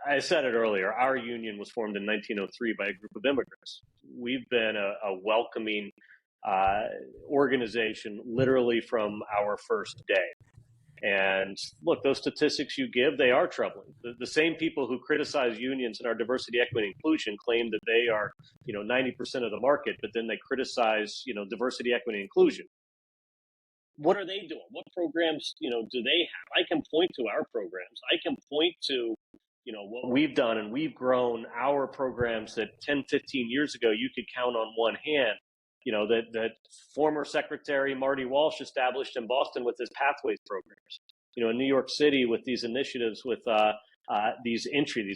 I said it earlier, our union was formed in 1903 by a group of immigrants. We've been a welcoming organization literally from our first day. And look, those statistics you give, they are troubling. The same people who criticize unions and our diversity, equity, and inclusion claim that they are, 90% of the market, but then they criticize, diversity, equity, and inclusion. What are they doing? What programs, do they have? I can point to our programs. I can point to, what we've done, and we've grown our programs that 10, 15 years ago, you could count on one hand. That former Secretary Marty Walsh established in Boston with his Pathways programs. In New York City with these initiatives with these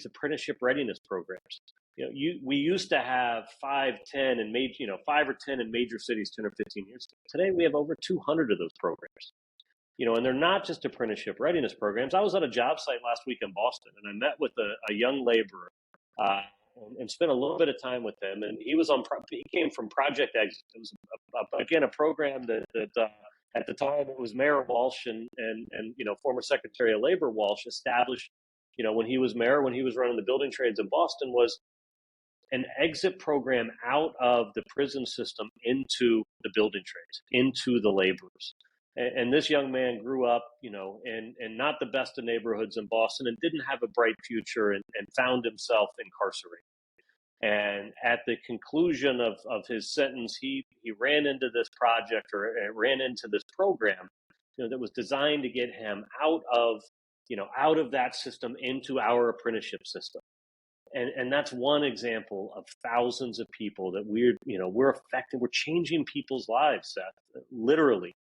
apprenticeship readiness programs. We used to have 5 or 10 in major cities 10 or 15 years ago. Today we have over 200 of those programs. And they're not just apprenticeship readiness programs. I was on a job site last week in Boston, and I met with a young laborer. And spent a little bit of time with him. And he came from Project Exit. It was, again, a program that at the time it was Mayor Walsh and former Secretary of Labor Walsh established, when he was mayor, when he was running the building trades in Boston, was an exit program out of the prison system into the building trades, into the laborers. And this young man grew up, in not the best of neighborhoods in Boston and didn't have a bright future and found himself incarcerated. And at the conclusion of his sentence, he ran into this project or ran into this program, that was designed to get him out of that system into our apprenticeship system. And that's one example of thousands of people that we're affecting. We're changing people's lives, Seth, literally.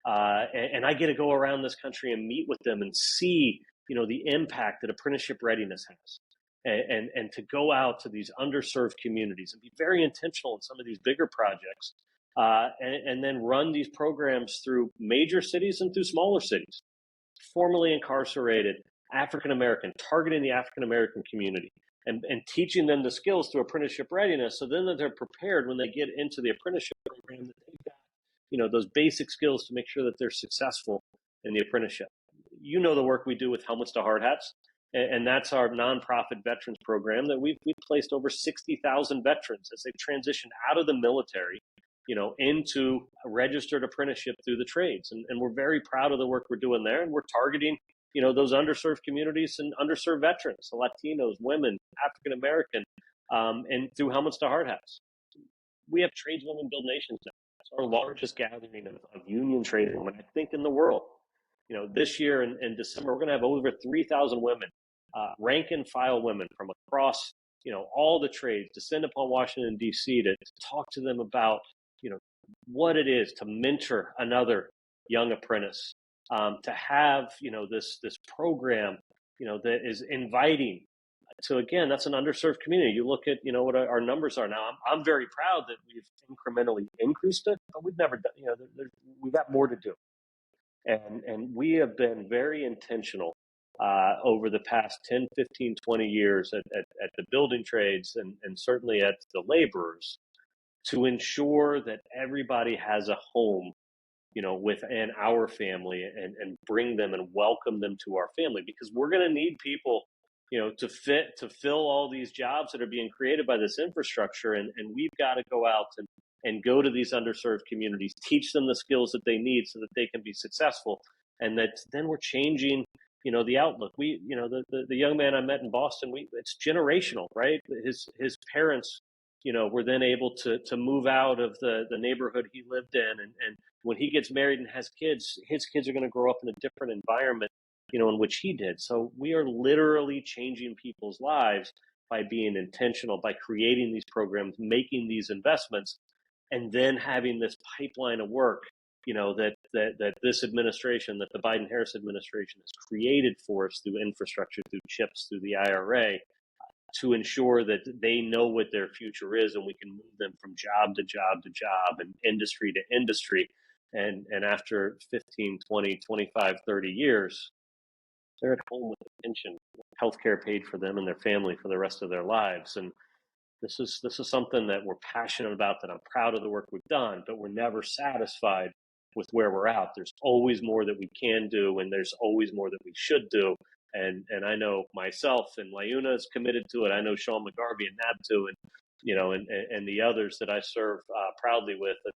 And I get to go around this country and meet with them and see, the impact that apprenticeship readiness has, and to go out to these underserved communities and be very intentional in some of these bigger projects, and then run these programs through major cities and through smaller cities. Formerly incarcerated African American, targeting the African American community, and teaching them the skills through apprenticeship readiness, so then that they're prepared when they get into the apprenticeship program, that they've got, those basic skills to make sure that they're successful in the apprenticeship. The work we do with Helmets to Hard Hats, and that's our nonprofit veterans program that we've placed over 60,000 veterans as they've transitioned out of the military, into a registered apprenticeship through the trades. And we're very proud of the work we're doing there. And we're targeting, those underserved communities and underserved veterans, the Latinos, women, African American, and through Helmets to Hard Hats. We have tradeswomen build nations now. It's our largest gathering of union tradeswomen, I think, in the world. This year in December, we're going to have over 3,000 women, rank and file women from across, all the trades, descend upon Washington, D.C. to talk to them about, what it is to mentor another young apprentice, to have, this program, that is inviting. So again, that's an underserved community. You look at, what our numbers are now. I'm very proud that we've incrementally increased it, but we've never done, we've got more to do. And we have been very intentional over the past 10, 15, 20 years at the building trades and certainly at the laborers to ensure that everybody has a home, within our family and bring them and welcome them to our family, because we're going to need people, to fill all these jobs that are being created by this infrastructure. And we've got to go out and go to these underserved communities, teach them the skills that they need so that they can be successful. And that then we're changing, the outlook. We, the young man I met in Boston, it's generational, right? His parents, were then able to move out of the neighborhood he lived in. And when he gets married and has kids, his kids are going to grow up in a different environment, in which he did. So we are literally changing people's lives by being intentional, by creating these programs, making these investments, and then having this pipeline of work, that this administration, that the Biden-Harris administration has created for us through infrastructure, through CHIPS, through the IRA, to ensure that they know what their future is and we can move them from job to job to job and industry to industry. And after 15, 20, 25, 30 years, they're at home with a pension, healthcare paid for them and their family for the rest of their lives. And this is something that we're passionate about, that I'm proud of the work we've done, but we're never satisfied with where we're at. There's always more that we can do, and there's always more that we should do. And I know myself and LIUNA is committed to it. I know Sean McGarvey and NABTU and the others that I serve proudly with at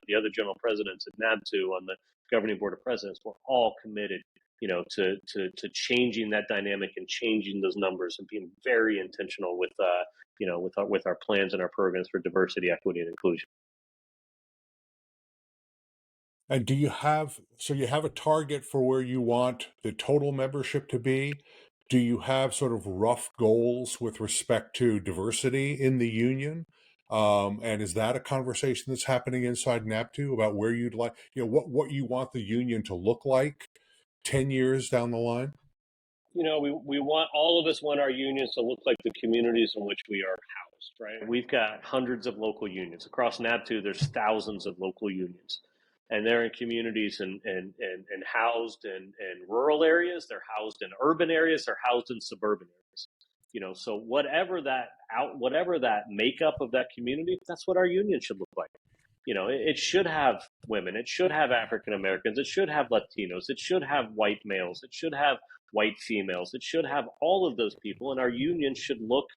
the other general presidents at NABTU on the governing board of presidents. We're all committed, to changing that dynamic and changing those numbers and being very intentional with our plans and our programs for diversity, equity, and inclusion. And do you have a target for where you want the total membership to be? Do you have sort of rough goals with respect to diversity in the union? And is that a conversation that's happening inside NABTU about where you'd like, what you want the union to look like 10 years down the line? We want, all of us want our unions to look like the communities in which we are housed, right? We've got hundreds of local unions. Across NABTU, there's thousands of local unions. And they're in communities and housed in rural areas, they're housed in urban areas, they're housed in suburban areas. So whatever that makeup of that community, that's what our union should look like. It should have women, it should have African Americans, it should have Latinos, it should have white males, it should have white females, it should have all of those people, and our union should look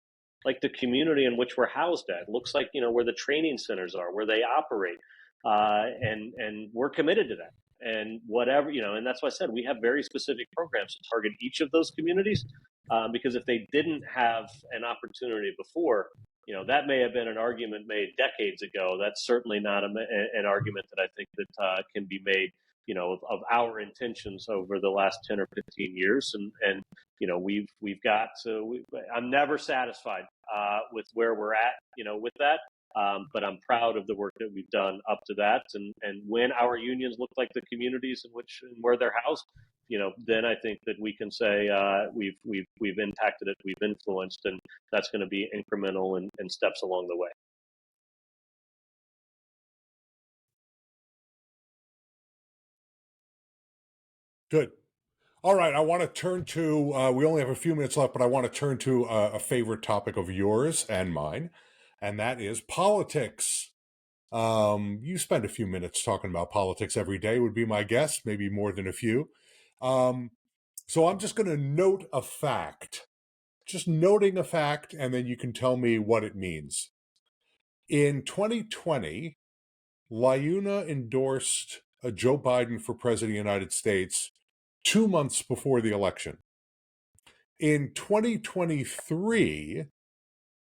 like the community in which we're housed at. It looks like, where the training centers are, where they operate. And we're committed to that. And whatever, and that's why I said we have very specific programs to target each of those communities, because if they didn't have an opportunity before, that may have been an argument made decades ago. That's certainly not an argument that I think that can be made, of our intentions over the last 10 or 15 years. And we've got to, I'm never satisfied with where we're at, with that. But I'm proud of the work that we've done up to that. And when our unions look like the communities in where they're housed, then I think that we can say we've impacted it, we've influenced, and that's going to be incremental and steps along the way. Good. All right, I want to turn to, we only have a few minutes left, but I want to turn to a favorite topic of yours and mine, and that is politics. You spend a few minutes talking about politics every day, would be my guess, maybe more than a few. Um, so I'm just going to note a fact, just noting a fact, and then you can tell me what it means. In 2020, LIUNA endorsed Joe Biden for president of the United States 2 months before the election. In 2023,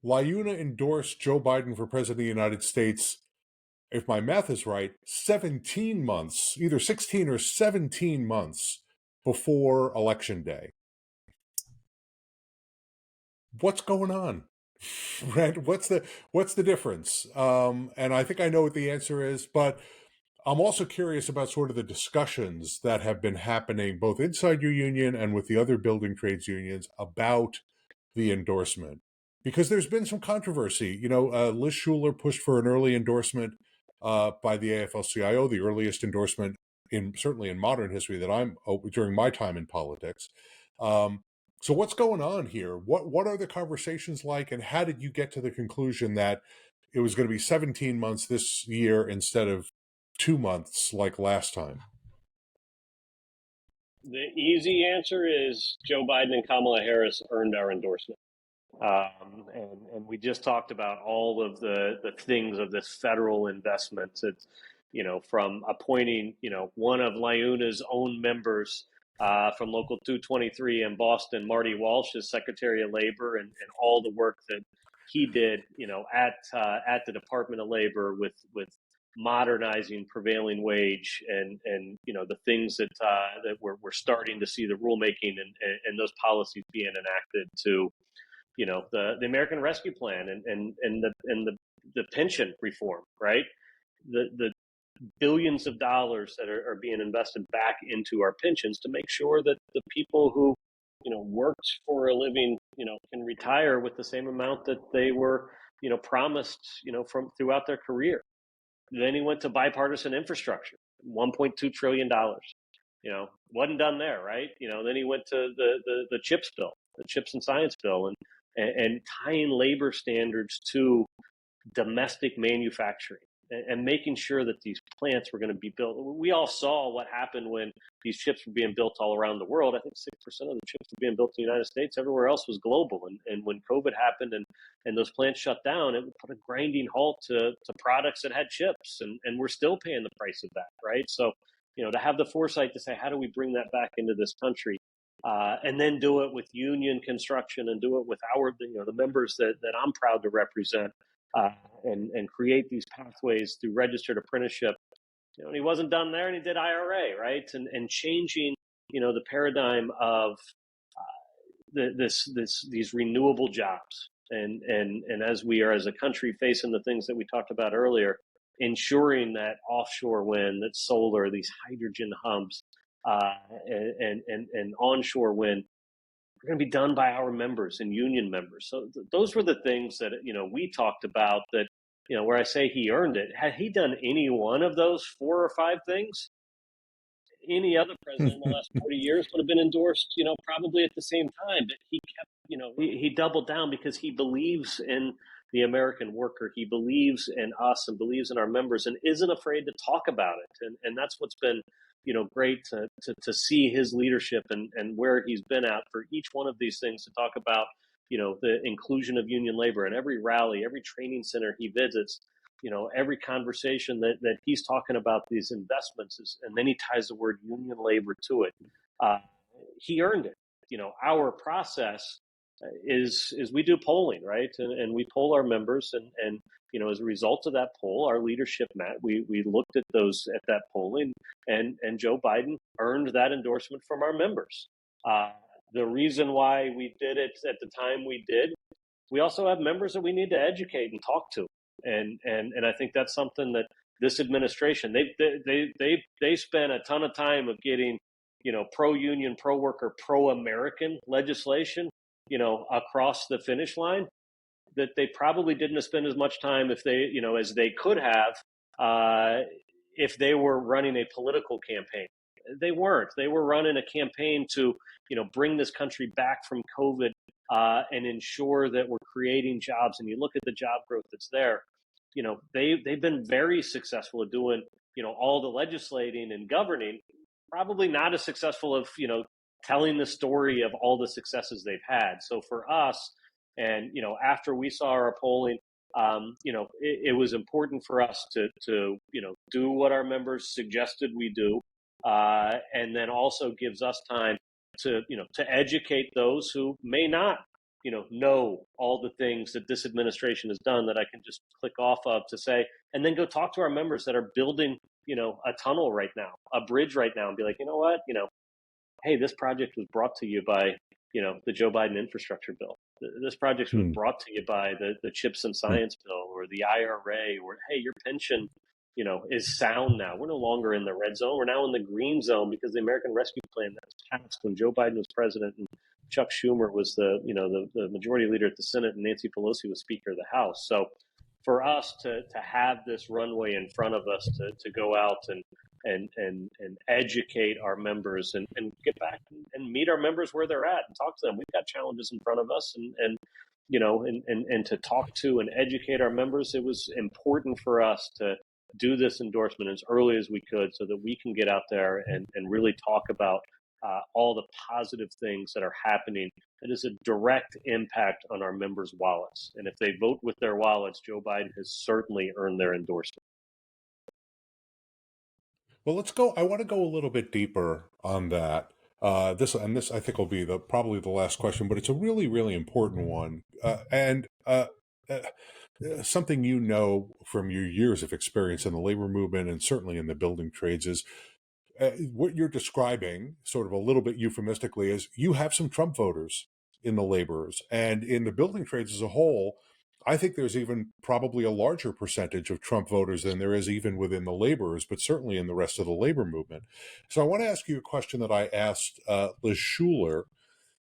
LIUNA endorsed Joe Biden for president of the United States, if my math is right, 17 months, either 16 or 17 months before election day. What's going on? Brent, what's the difference? And I think I know what the answer is, but I'm also curious about sort of the discussions that have been happening both inside your union and with the other building trades unions about the endorsement. Because there's been some controversy. Liz Schuler pushed for an early endorsement by the AFL-CIO, the earliest endorsement certainly in modern history during my time in politics. So what's going on here? What are the conversations like, and how did you get to the conclusion that it was going to be 17 months this year instead of 2 months like last time? The easy answer is Joe Biden and Kamala Harris earned our endorsement. And we just talked about all of the things of this federal investment. It's, from appointing, one of LIUNA's own members from Local 223 in Boston, Marty Walsh, as Secretary of Labor, and all the work that he did, at the Department of Labor with modernizing prevailing wage and the things that we're starting to see the rulemaking and those policies being enacted to the American Rescue Plan and the pension reform, right? The billions of dollars that are being invested back into our pensions to make sure that the people who worked for a living can retire with the same amount that they were promised from throughout their career. Then he went to bipartisan infrastructure, $1.2 trillion. Wasn't done there, right? Then he went to the CHIPS bill, the CHIPS and Science bill, and tying labor standards to domestic manufacturing and making sure that these plants were going to be built. We all saw what happened when these chips were being built all around the world. I think 6% of the chips were being built in the United States. Everywhere else was global. And when COVID happened and those plants shut down, it put a grinding halt to products that had chips. And we're still paying the price of that, right? So, to have the foresight to say, how do we bring that back into this country? And then do it with union construction and do it with the members that I'm proud to represent. And create these pathways through registered apprenticeship. And he wasn't done there, and he did IRA, right? And changing, the paradigm of these renewable jobs. And as we are as a country facing the things that we talked about earlier, ensuring that offshore wind, that solar, these hydrogen hubs, and onshore wind are going to be done by our members and union members. So those were the things that, we talked about that, where I say he earned it. Had he done any one of those 4 or 5 things, any other president in the last 40 years would have been endorsed, probably at the same time. But he kept, he doubled down because he believes in the American worker. He believes in us and believes in our members and isn't afraid to talk about it. And that's what's been, great to see his leadership and where he's been at for each one of these things, to talk about, the inclusion of union labor. And every rally, every training center he visits, every conversation that he's talking about these investments and then he ties the word union labor to it. He earned it. Our process is we do polling, right? And we poll our members and as a result of that poll, our leadership met. We looked at that polling, and Joe Biden earned that endorsement from our members. The reason why we did it at the time we did, we also have members that we need to educate and talk to, and I think that's something that this administration they spent a ton of time of getting pro-union, pro-worker, pro-American legislation across the finish line, that they probably didn't spend as much time if they as they could have if they were running a political campaign. They weren't. They were running a campaign to, bring this country back from COVID and ensure that we're creating jobs. And you look at the job growth that's there. They've been very successful at doing, all the legislating and governing. Probably not as successful of, telling the story of all the successes they've had. So for us, and after we saw our polling, it was important for us to do what our members suggested we do, and then also gives us time to to educate those who may not know all the things that this administration has done that I can just click off of to say, and then go talk to our members that are building a tunnel right now, a bridge right now, and be like, you know what, hey, this project was brought to you by the Joe Biden infrastructure bill. This project was brought to you by the CHIPS and Science bill or the IRA, or hey, your pension is sound now. We're no longer in the red zone. We're now in the green zone because the American Rescue Plan that was passed when Joe Biden was president and Chuck Schumer was the majority leader at the Senate and Nancy Pelosi was Speaker of the House. So for us to have this runway in front of us to go out and educate our members and get back and meet our members where they're at and talk to them. We've got challenges in front of us and to talk to and educate our members. It was important for us to do this endorsement as early as we could so that we can get out there and really talk about all the positive things that are happening. That is a direct impact on our members' wallets. And if they vote with their wallets, Joe Biden has certainly earned their endorsement. Well, let's go. I want to go a little bit deeper on that. This I think will be probably the last question, but it's a really, really important one. And something from your years of experience in the labor movement and certainly in the building trades is what you're describing, sort of a little bit euphemistically, is you have some Trump voters in the laborers and in the building trades as a whole. I think there's even probably a larger percentage of Trump voters than there is even within the laborers, but certainly in the rest of the labor movement. So I want to ask you a question that I asked Liz Schuler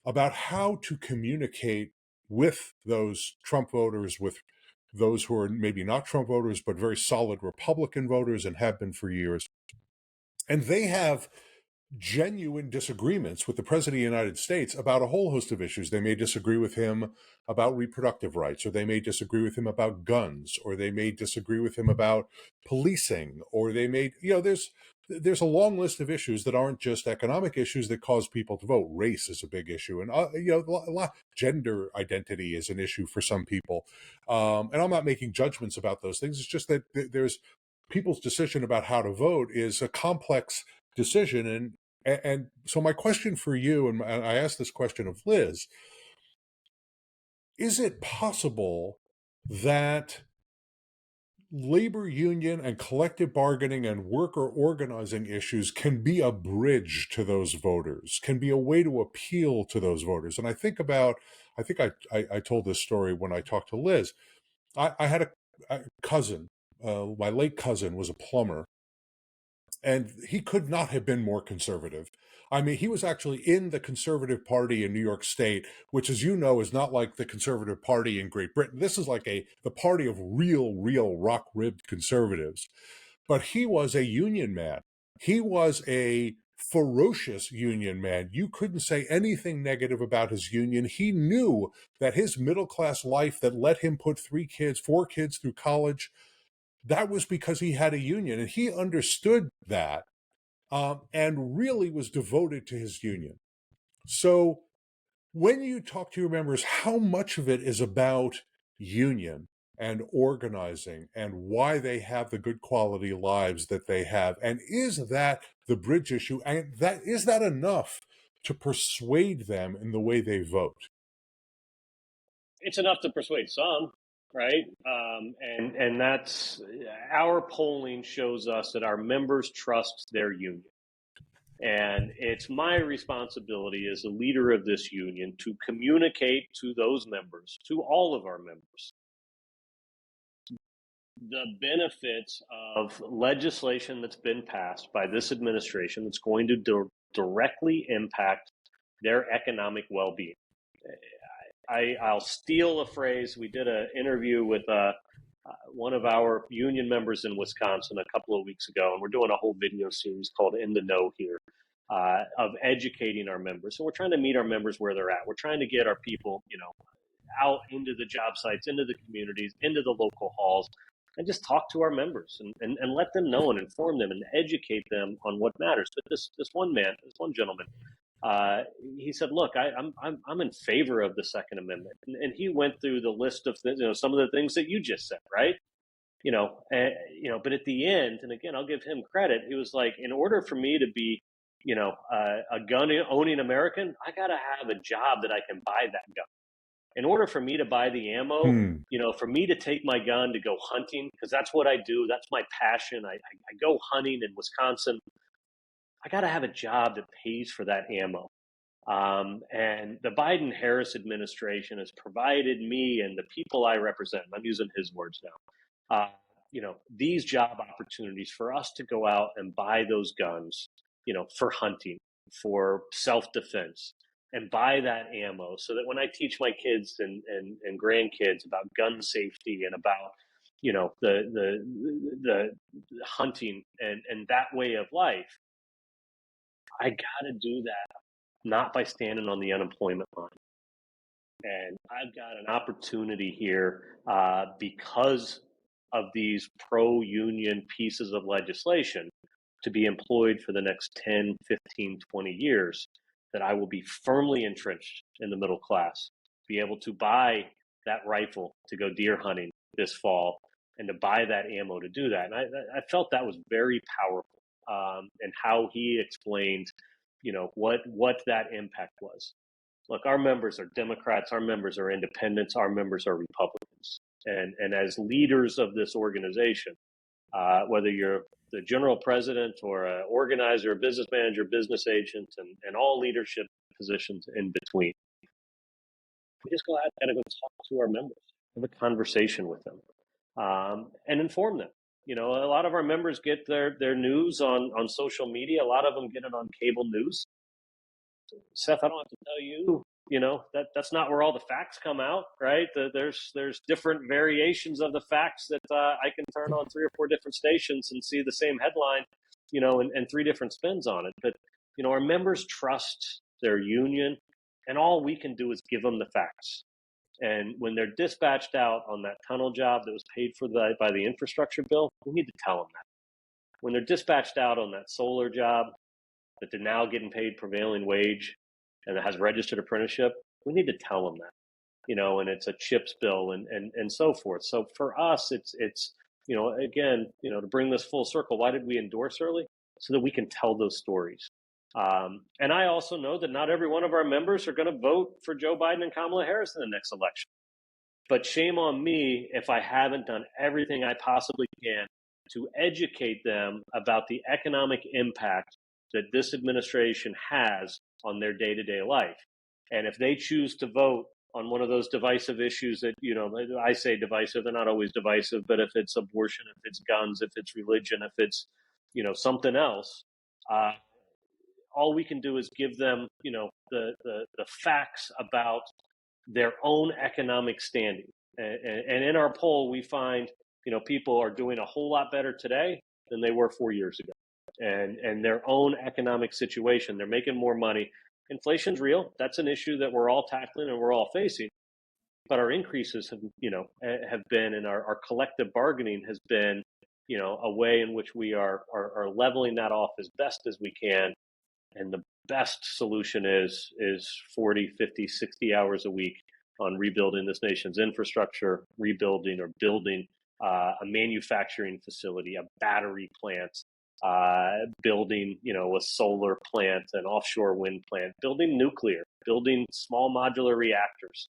about how to communicate with those Trump voters, with those who are maybe not Trump voters, but very solid Republican voters and have been for years. And they have genuine disagreements with the President of the United States about a whole host of issues. They may disagree with him about reproductive rights, or they may disagree with him about guns, or they may disagree with him about policing, or they may, there's a long list of issues that aren't just economic issues that cause people to vote. Race is a big issue, and gender identity is an issue for some people. And I'm not making judgments about those things. It's just that there's people's decision about how to vote is a complex decision. And so my question for you, and I asked this question of Liz, is it possible that labor union and collective bargaining and worker organizing issues can be a bridge to those voters, can be a way to appeal to those voters? And I think I told this story when I talked to Liz. I had a cousin, my late cousin was a plumber, and he could not have been more conservative. I mean, he was actually in the Conservative Party in New York State, which, as you know, is not like the Conservative Party in Great Britain. This is like the party of real rock-ribbed conservatives. But he was a union man. He was a ferocious union man. You couldn't say anything negative about his union. He knew that his middle-class life that let him put 4 kids through college, that was because he had a union, and he understood that and really was devoted to his union. So when you talk to your members, how much of it is about union and organizing and why they have the good quality lives that they have? And is that the bridge issue? And is that enough to persuade them in the way they vote? It's enough to persuade some, right? And that's, our polling shows us that our members trust their union. And it's my responsibility as a leader of this union to communicate to those members, to all of our members, the benefits of legislation that's been passed by this administration that's going to directly impact their economic well-being. I'll steal a phrase. We did an interview with one of our union members in Wisconsin a couple of weeks ago, and we're doing a whole video series called In the Know here, of educating our members. So we're trying to meet our members where they're at. We're trying to get our people, out into the job sites, into the communities, into the local halls, and just talk to our members and let them know and inform them and educate them on what matters. But this one gentleman, he said, "Look, I'm in favor of the Second Amendment," and he went through the list of some of the things that you just said, right? But at the end, and again, I'll give him credit. He was like, in order for me to be, a gun owning American, I got to have a job that I can buy that gun. In order for me to buy the ammo, for me to take my gun to go hunting, because that's what I do. That's my passion. I go hunting in Wisconsin. I got to have a job that pays for that ammo. And the Biden-Harris administration has provided me and the people I represent, I'm using his words now, these job opportunities for us to go out and buy those guns, for hunting, for self-defense, and buy that ammo so that when I teach my kids and grandkids about gun safety and about, the hunting and that way of life, I got to do that not by standing on the unemployment line. And I've got an opportunity here because of these pro-union pieces of legislation to be employed for the next 10, 15, 20 years, that I will be firmly entrenched in the middle class, be able to buy that rifle to go deer hunting this fall and to buy that ammo to do that. And I felt that was very powerful, and how he explained, what that impact was. Look, our members are Democrats, our members are independents, our members are Republicans. And as leaders of this organization, whether you're the general president or an organizer, business manager, business agent, and all leadership positions in between, we just gotta go talk to our members, have a conversation with them, and inform them. A lot of our members get their news on social media. A lot of them get it on cable news. Seth, I don't have to tell you, that's not where all the facts come out, right? There's different variations of the facts that I can turn on 3 or 4 different stations and see the same headline, and 3 different spins on it. But, our members trust their union, and all we can do is give them the facts. And when they're dispatched out on that tunnel job that was paid for by the infrastructure bill, we need to tell them that. When they're dispatched out on that solar job that they're now getting paid prevailing wage and that has registered apprenticeship, we need to tell them that, and it's a CHIPS bill and so forth. So for us, it's again, to bring this full circle, why did we endorse early? So that we can tell those stories. And I also know that not every one of our members are going to vote for Joe Biden and Kamala Harris in the next election. But shame on me if I haven't done everything I possibly can to educate them about the economic impact that this administration has on their day-to-day life. And if they choose to vote on one of those divisive issues that, I say divisive, they're not always divisive, but if it's abortion, if it's guns, if it's religion, if it's, something else, all we can do is give them, the facts about their own economic standing. And in our poll, we find, people are doing a whole lot better today than they were 4 years ago. And their own economic situation, they're making more money. Inflation's real. That's an issue that we're all tackling and we're all facing. But our increases have been, and our collective bargaining has been, a way in which we are leveling that off as best as we can. And the best solution is 40, 50, 60 hours a week on rebuilding this nation's infrastructure, rebuilding or building a manufacturing facility, a battery plant, building, a solar plant, an offshore wind plant, building nuclear, building small modular reactors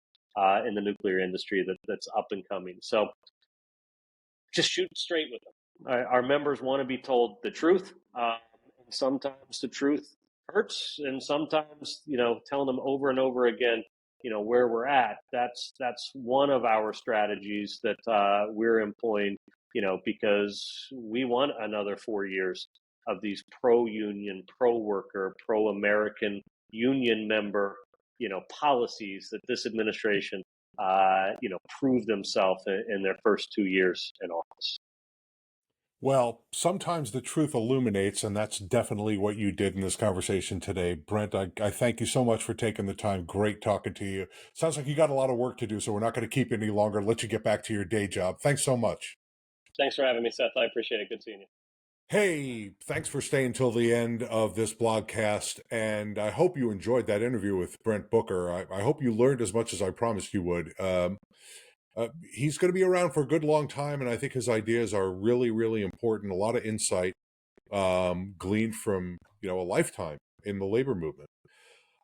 in the nuclear industry that's up and coming. So just shoot straight with them. Our members want to be told the truth. Sometimes the truth hurts, and sometimes, telling them over and over again, where we're at. That's one of our strategies that we're employing, because we want another 4 years of these pro-union, pro-worker, pro-American union member, policies that this administration prove themselves in their first 2 years in office. Well, sometimes the truth illuminates, and that's definitely what you did in this conversation today. Brent, I thank you so much for taking the time. Great talking to you. Sounds like you got a lot of work to do, so we're not going to keep you any longer. Let you get back to your day job. Thanks so much. Thanks for having me, Seth. I appreciate it. Good seeing you. Hey, thanks for staying till the end of this blogcast, and I hope you enjoyed that interview with Brent Booker. I hope you learned as much as I promised you would. He's going to be around for a good long time, and I think his ideas are really, really important. A lot of insight gleaned from a lifetime in the labor movement.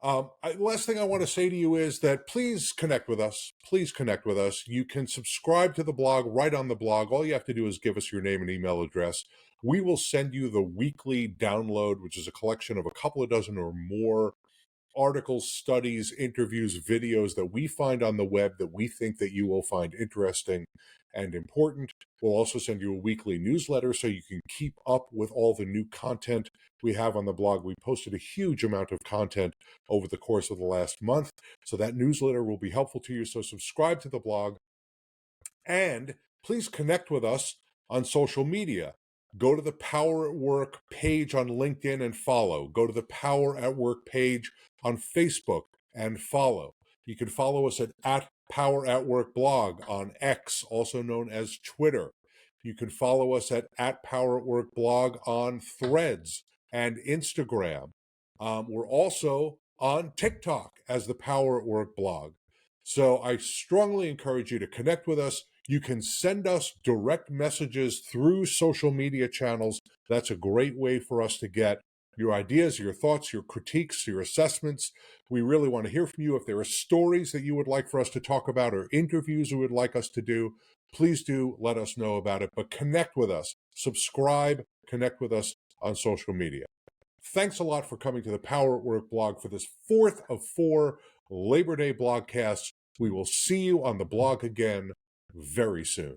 Last thing I want to say to you is that please connect with us. Please connect with us. You can subscribe to the blog right on the blog. All you have to do is give us your name and email address. We will send you the weekly download, which is a collection of a couple of dozen or more articles, studies, interviews, videos that we find on the web that we think that you will find interesting and important. We'll also send you a weekly newsletter so you can keep up with all the new content we have on the blog. We posted a huge amount of content over the course of the last month, so that newsletter will be helpful to you. So subscribe to the blog, and please connect with us on social media. Go to the Power at Work page on LinkedIn and follow. Go to the Power at Work page on Facebook and follow. You can follow us at Power at Work blog on X, also known as Twitter. You can follow us at Power at Work blog on Threads and Instagram. We're also on TikTok as the Power at Work blog. So I strongly encourage you to connect with us. You can send us direct messages through social media channels. That's a great way for us to get your ideas, your thoughts, your critiques, your assessments. We really want to hear from you. If there are stories that you would like for us to talk about or interviews you would like us to do, please do let us know about it. But connect with us, subscribe, connect with us on social media. Thanks a lot for coming to the Power at Work blog for this 4th of 4 Labor Day blogcasts. We will see you on the blog again very soon.